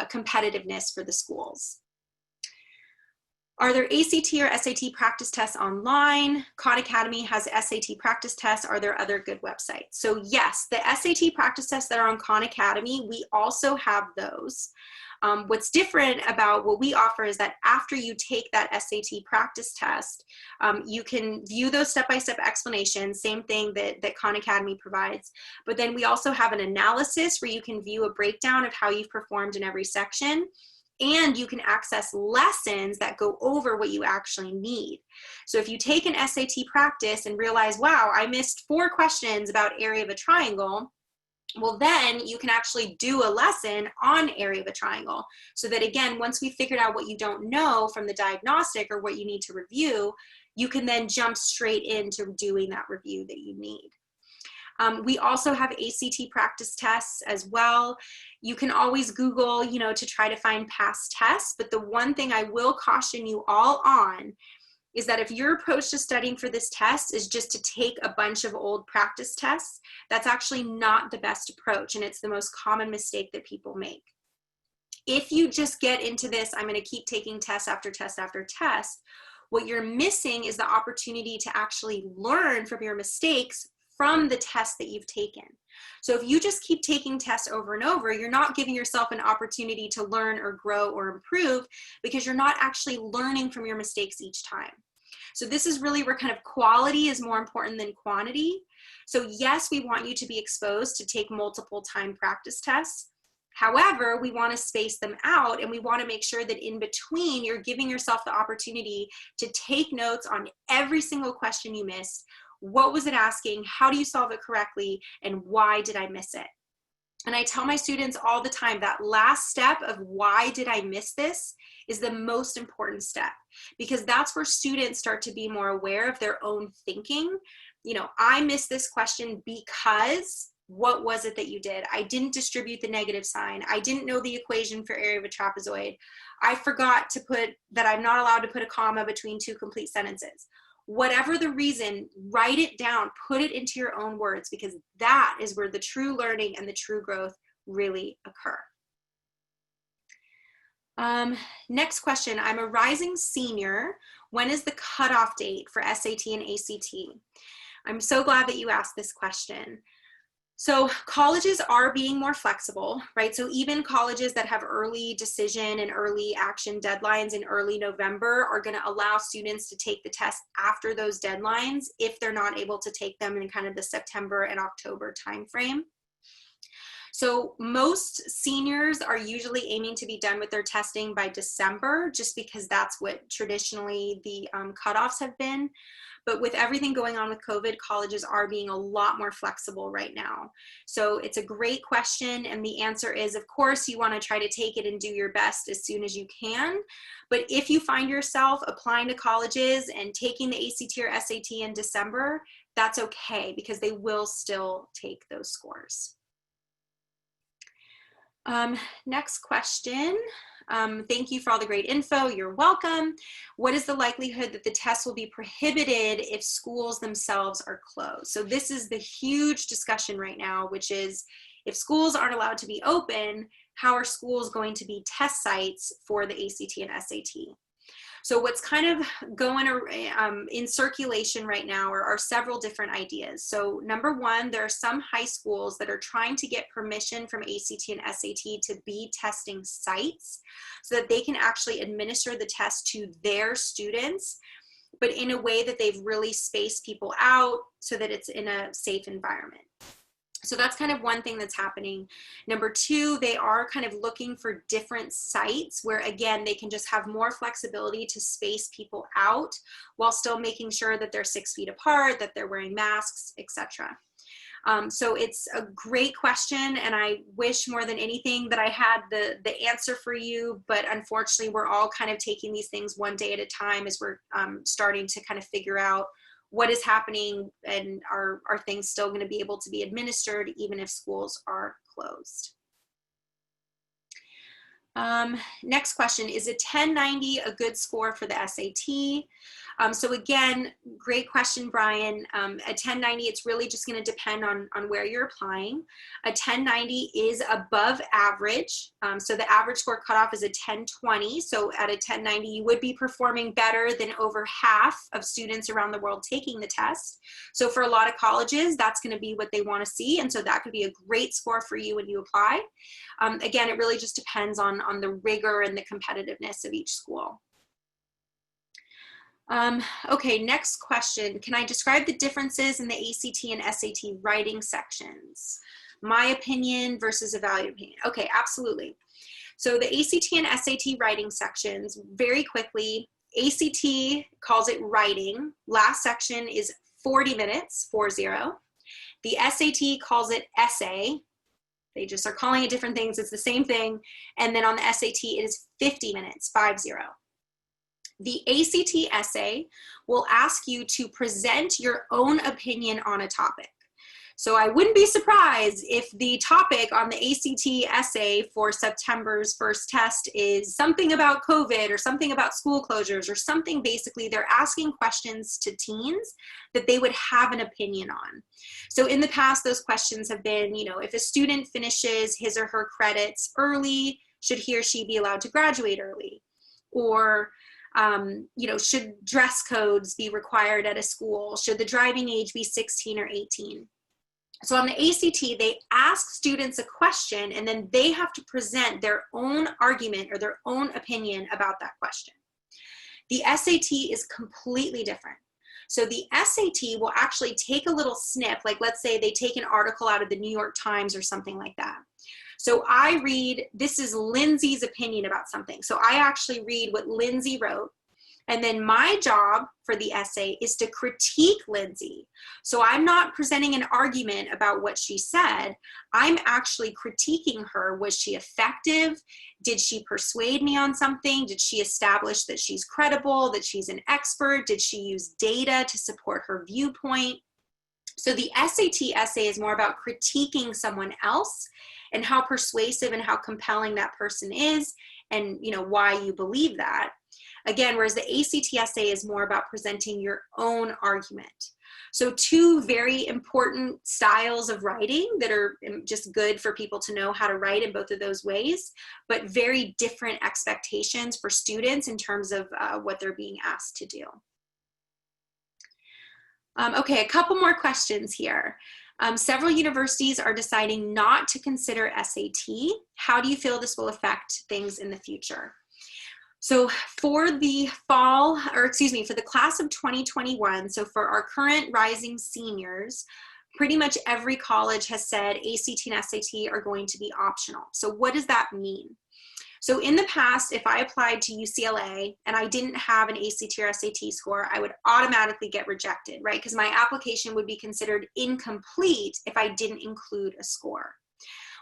competitiveness for the schools. Are there ACT or SAT practice tests online? Khan Academy has SAT practice tests. Are there other good websites? So yes, the SAT practice tests that are on Khan Academy, we also have those. What's different about what we offer is that after you take that SAT practice test, you can view those step-by-step explanations, same thing that Khan Academy provides. But then we also have an analysis where you can view a breakdown of how you've performed in every section. And you can access lessons that go over what you actually need. So if you take an SAT practice and realize, wow, I missed 4 questions about area of a triangle, well, then you can actually do a lesson on area of a triangle. So that again, once we figured out what you don't know from the diagnostic or what you need to review, you can then jump straight into doing that review that you need. We also have ACT practice tests as well. You can always Google, to try to find past tests, but the one thing I will caution you all on is that if your approach to studying for this test is just to take a bunch of old practice tests, that's actually not the best approach, and it's the most common mistake that people make. If you just get into this, I'm going to keep taking test after test after test, what you're missing is the opportunity to actually learn from your mistakes from the test that you've taken. So if you just keep taking tests over and over, you're not giving yourself an opportunity to learn or grow or improve because you're not actually learning from your mistakes each time. So this is really where kind of quality is more important than quantity. So yes, we want you to be exposed to take multiple time practice tests. However, we want to space them out and we want to make sure that in between you're giving yourself the opportunity to take notes on every single question you missed. What was it asking? How do you solve it correctly? And why did I miss it? And I tell my students all the time that last step of why did I miss this is the most important step, because that's where students start to be more aware of their own thinking. I missed this question because what was it that you did? I didn't distribute the negative sign. I didn't know the equation for area of a trapezoid. I forgot to put that I'm not allowed to put a comma between 2 complete sentences. Whatever the reason, write it down, put it into your own words, because that is where the true learning and the true growth really occur. Next question, I'm a rising senior. When is the cutoff date for SAT and ACT? I'm so glad that you asked this question. So colleges are being more flexible, right? So even colleges that have early decision and early action deadlines in early November are going to allow students to take the test after those deadlines if they're not able to take them in kind of the September and October timeframe. So most seniors are usually aiming to be done with their testing by December, just because that's what traditionally the cutoffs have been. But with everything going on with COVID, colleges are being a lot more flexible right now. So it's a great question. And the answer is, of course, you want to try to take it and do your best as soon as you can. But if you find yourself applying to colleges and taking the ACT or SAT in December, that's okay, because they will still take those scores. Next question. Thank you for all the great info. You're welcome. What is the likelihood that the test will be prohibited if schools themselves are closed? So this is the huge discussion right now, which is if schools aren't allowed to be open, how are schools going to be test sites for the ACT and SAT? So what's kind of going in circulation right now are several different ideas. So number one, there are some high schools that are trying to get permission from ACT and SAT to be testing sites so that they can actually administer the test to their students, but in a way that they've really spaced people out so that it's in a safe environment. So that's kind of one thing that's happening. Number two, they are kind of looking for different sites where, again, they can just have more flexibility to space people out while still making sure that they're 6 feet apart, that they're wearing masks, etc. So it's a great question, and I wish more than anything that I had the answer for you, but unfortunately we're all kind of taking these things one day at a time as we're starting to kind of figure out what is happening, and are things still going to be able to be administered even if schools are closed. Next question, is a 1090 a good score for the SAT? So again, great question, Brian. A 1090, it's really just going to depend on where you're applying. A 1090 is above average. So the average score cutoff is a 1020. So at a 1090, you would be performing better than over half of students around the world taking the test. So for a lot of colleges, that's going to be what they want to see. And so that could be a great score for you when you apply. Again, it really just depends on the rigor and the competitiveness of each school. Okay, next question. Can I describe the differences in the ACT and SAT writing sections? My opinion versus evaluated opinion. Okay, absolutely. So the ACT and SAT writing sections, very quickly, ACT calls it writing. Last section is 40 minutes, 40. The SAT calls it essay. They just are calling it different things. It's the same thing. And then on the SAT, it is 50 minutes, 50. The ACT essay will ask you to present your own opinion on a topic. So I wouldn't be surprised if the topic on the ACT essay for September's first test is something about COVID or something about school closures or something. Basically, they're asking questions to teens that they would have an opinion on. So in the past, those questions have been, you know, if a student finishes his or her credits early, should he or she be allowed to graduate early? Or you know, should dress codes be required at a school? Should the driving age be 16 or 18? So on the ACT, they ask students a question and then they have to present their own argument or their own opinion about that question. The SAT is completely different. So the SAT will actually take a little snip, like let's say they take an article out of the New York Times or something like that. So I read, this is Lindsay's opinion about something. So I actually read what Lindsay wrote. And then my job for the essay is to critique Lindsay. So I'm not presenting an argument about what she said. I'm actually critiquing her. Was she effective? Did she persuade me on something? Did she establish that she's credible, that she's an expert? Did she use data to support her viewpoint? So the SAT essay is more about critiquing someone else and how persuasive and how compelling that person is, and you know why you believe that. Again, whereas the ACT essay is more about presenting your own argument. So two very important styles of writing that are just good for people to know how to write in both of those ways, but very different expectations for students in terms of what they're being asked to do. Okay, a couple more questions here. Several universities are deciding not to consider SAT. How do you feel this will affect things in the future? So for the fall, or excuse me, for the class of 2021, so for our current rising seniors, pretty much every college has said ACT and SAT are going to be optional. So what does that mean? So in the past, if I applied to UCLA and I didn't have an ACT or SAT score, I would automatically get rejected, right? Because my application would be considered incomplete if I didn't include a score.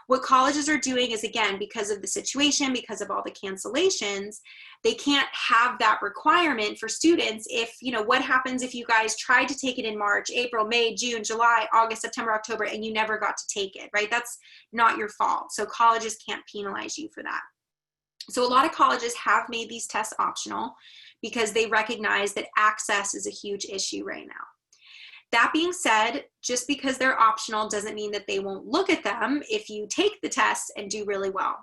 What colleges are doing is, again, because of the situation, because of all the cancellations, they can't have that requirement for students if, what happens if you guys tried to take it in March, April, May, June, July, August, September, October, and you never got to take it, right? That's not your fault. So colleges can't penalize you for that. So a lot of colleges have made these tests optional because they recognize that access is a huge issue right now. That being said, just because they're optional doesn't mean that they won't look at them if you take the test and do really well.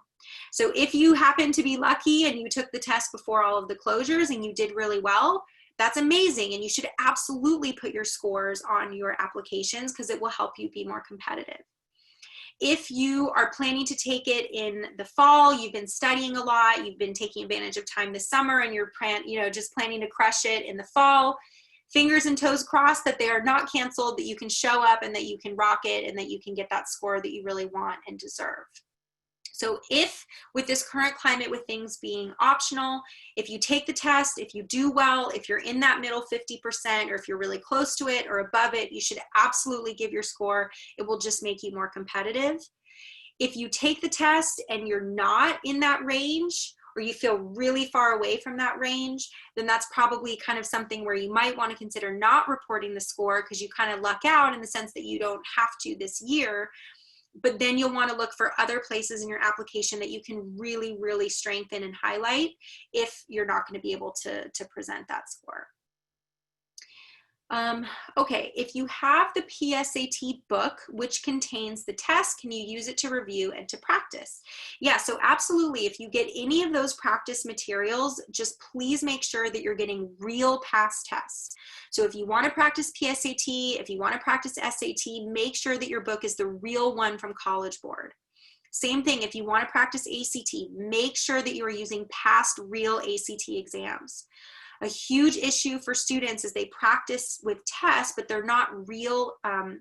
So if you happen to be lucky and you took the test before all of the closures and you did really well, that's amazing. And you should absolutely put your scores on your applications because it will help you be more competitive. If you are planning to take it in the fall, you've been studying a lot, you've been taking advantage of time this summer, and you're just planning to crush it in the fall, fingers and toes crossed that they are not canceled, that you can show up and that you can rock it and that you can get that score that you really want and deserve. So if with this current climate with things being optional, if you take the test, if you do well, if you're in that middle 50% or if you're really close to it or above it, you should absolutely give your score. It will just make you more competitive. If you take the test and you're not in that range, or you feel really far away from that range, then that's probably kind of something where you might want to consider not reporting the score because you kind of luck out in the sense that you don't have to this year. But then you'll want to look for other places in your application that you can really, really strengthen and highlight if you're not going to be able to present that score. Okay, if you have the PSAT book, which contains the test, can you use it to review and to practice? Yeah, so absolutely. If you get any of those practice materials, just please make sure that you're getting real past tests. So if you want to practice PSAT, if you want to practice SAT, make sure that your book is the real one from College Board. Same thing, if you want to practice ACT, make sure that you are using past real ACT exams. A huge issue for students is they practice with tests, but they're not real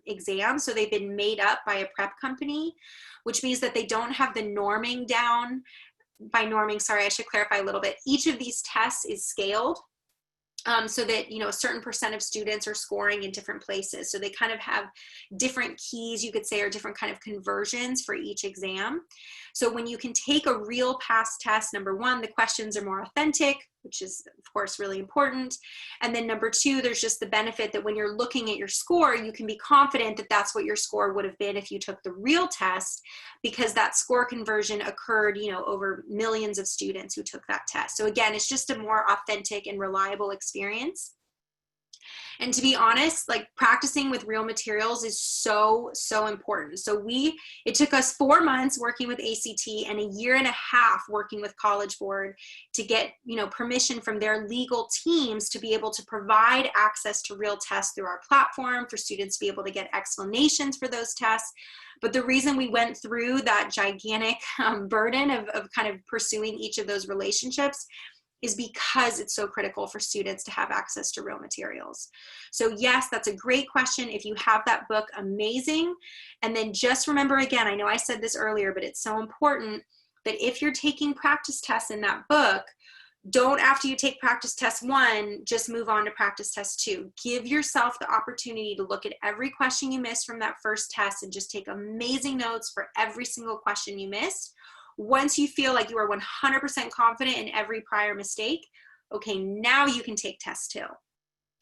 exams. So they've been made up by a prep company, which means that they don't have the norming down. By norming, sorry, I should clarify a little bit. Each of these tests is scaled so that, a certain percent of students are scoring in different places. So they kind of have different keys, you could say, or different kind of conversions for each exam. So when you can take a real past test, number one, the questions are more authentic, which is, of course, really important. And then number two, there's just the benefit that when you're looking at your score, you can be confident that that's what your score would have been if you took the real test, because that score conversion occurred, over millions of students who took that test. So again, it's just a more authentic and reliable experience. And to be honest, like practicing with real materials is so, so important. So it took us 4 months working with ACT and a 1.5 years working with College Board to get, permission from their legal teams to be able to provide access to real tests through our platform for students to be able to get explanations for those tests. But the reason we went through that gigantic burden of kind of pursuing each of those relationships is because it's so critical for students to have access to real materials. So yes, that's a great question. If you have that book, amazing. And then just remember, again, I know I said this earlier, but it's so important that if you're taking practice tests in that book, don't, after you take practice test 1, just move on to practice test 2. Give yourself the opportunity to look at every question you missed from that first test and just take amazing notes for every single question you missed. Once you feel like you are 100% confident in every prior mistake, okay, now you can take test 2.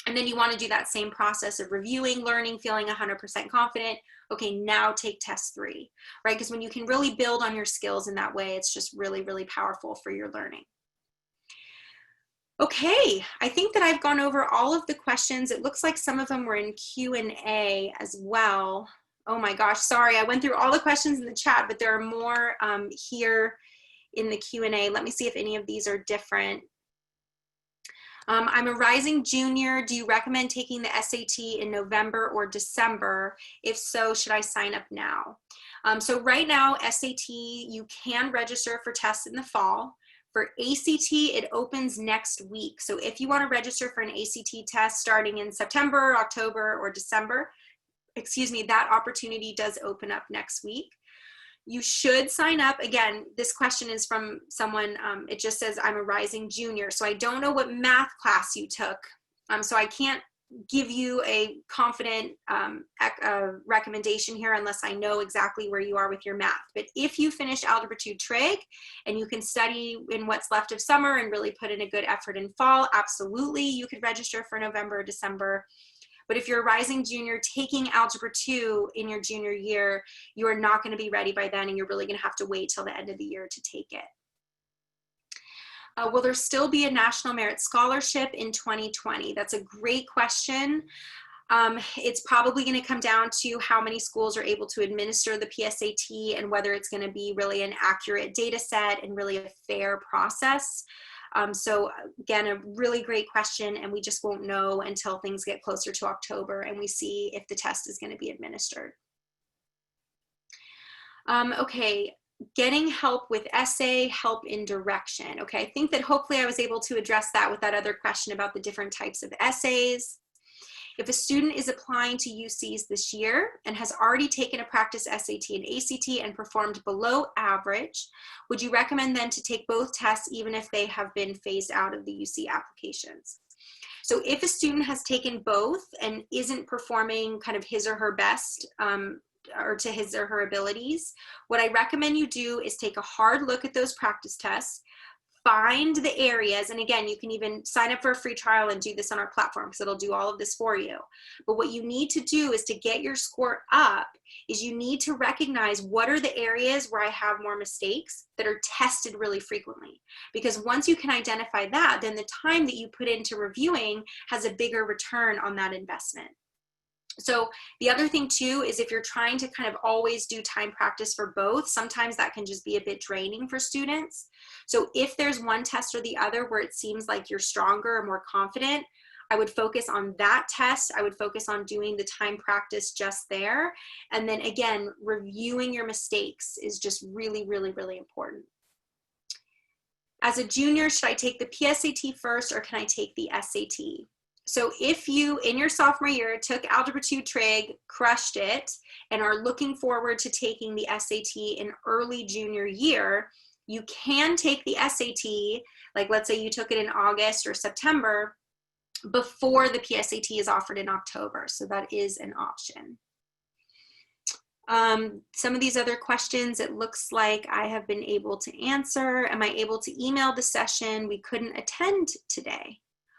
And then you want to do that same process of reviewing, learning, feeling 100% confident. Okay, now take test 3, right? Because when you can really build on your skills in that way, it's just really, really powerful for your learning. Okay, I think that I've gone over all of the questions. It looks like some of them were in Q&A as well. Oh my gosh, sorry, I went through all the questions in the chat, but there are more here in the Q&A. Let me see if any of these are different. I'm a rising junior. Do you recommend taking the SAT in November or December? If so, should I sign up now? So right now, SAT, you can register for tests in the fall. For ACT, it opens next week. So if you want to register for an ACT test starting in September, October, or December, excuse me, that opportunity does open up next week. You should sign up. Again, this question is from someone, it just says, I'm a rising junior. So I don't know what math class you took. So I can't give you a confident recommendation here unless I know exactly where you are with your math. But if you finish Algebra 2 Trig and you can study in what's left of summer and really put in a good effort in fall, absolutely, you could register for November or December. But if you're a rising junior taking Algebra 2 in your junior year, you are not going to be ready by then, and you're really going to have to wait till the end of the year to take it. Will there still be a National Merit Scholarship in 2020? That's a great question. It's probably going to come down to how many schools are able to administer the PSAT and whether it's going to be really an accurate data set and really a fair process. So again, a really great question, and we just won't know until things get closer to October and we see if the test is going to be administered. Okay, getting help with essay, help in direction. Okay, I think that hopefully I was able to address that with that other question about the different types of essays. If a student is applying to UCs this year and has already taken a practice SAT and ACT and performed below average, would you recommend them to take both tests even if they have been phased out of the UC applications? So if a student has taken both and isn't performing kind of his or her best or to his or her abilities, what I recommend you do is take a hard look at those practice tests, find the areas, and again, you can even sign up for a free trial and do this on our platform because it'll do all of this for you. But what you need to do is to get your score up is you need to recognize what are the areas where I have more mistakes that are tested really frequently. Because once you can identify that, then the time that you put into reviewing has a bigger return on that investment. So the other thing too is if you're trying to kind of always do time practice for both, sometimes that can just be a bit draining for students. So if there's one test or the other where it seems like you're stronger or more confident, I would focus on that test. I would focus on doing the time practice just there. And then again, reviewing your mistakes is just really, really, really important. As a junior, should I take the PSAT first or can I take the SAT? So if you, in your sophomore year, took Algebra 2 Trig, crushed it, and are looking forward to taking the SAT in early junior year, you can take the SAT, like let's say you took it in August or September, before the PSAT is offered in October. So that is an option. Some of these other questions, it looks like I have been able to answer. Am I able to email the session? We couldn't attend today.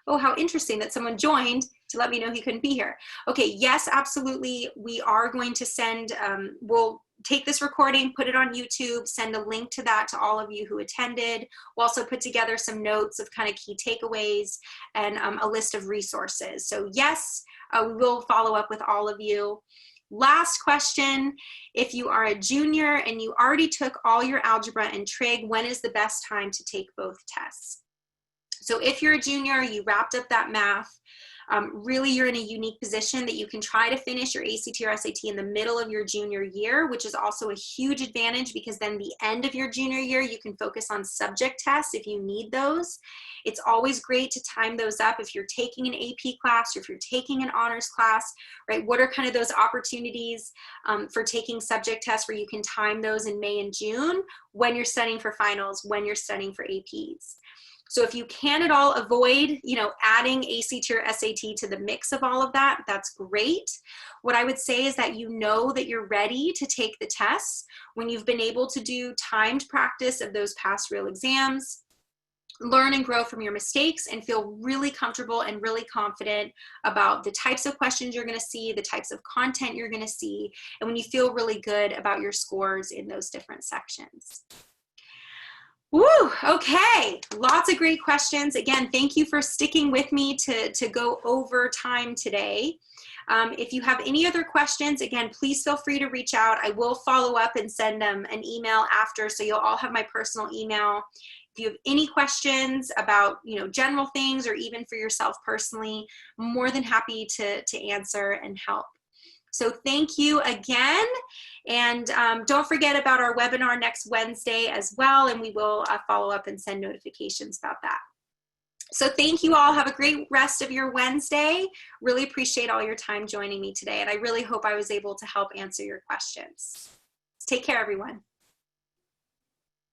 Oh, how interesting that someone joined to let me know he couldn't be here. Okay, yes, absolutely. We are going to send, we'll take this recording, put it on YouTube, send a link to that to all of you who attended. We'll also put together some notes of kind of key takeaways and a list of resources. So yes, we will follow up with all of you. Last question, if you are a junior and you already took all your algebra and trig, when is the best time to take both tests? So if you're a junior, you wrapped up that math, really you're in a unique position that you can try to finish your ACT or SAT in the middle of your junior year, which is also a huge advantage because then the end of your junior year, you can focus on subject tests if you need those. It's always great to time those up if you're taking an AP class or if you're taking an honors class, right? What are kind of those opportunities for taking subject tests where you can time those in May and June when you're studying for finals, when you're studying for APs. So if you can at all avoid, adding ACT or SAT to the mix of all of that, that's great. What I would say is that you know that you're ready to take the tests when you've been able to do timed practice of those past real exams, learn and grow from your mistakes, and feel really comfortable and really confident about the types of questions you're going to see, the types of content you're going to see, and when you feel really good about your scores in those different sections. Woo, okay, lots of great questions. Again, thank you for sticking with me to go over time today. If you have any other questions, again, please feel free to reach out. I will follow up and send them an email after, so you'll all have my personal email. if you have any questions about, you know, general things or even for yourself personally, I'm more than happy to answer and help. So thank you again. And don't forget about our webinar next Wednesday as well. And we will follow up and send notifications about that. So thank you all. Have a great rest of your Wednesday. Really appreciate all your time joining me today. And I really hope I was able to help answer your questions. Take care, everyone.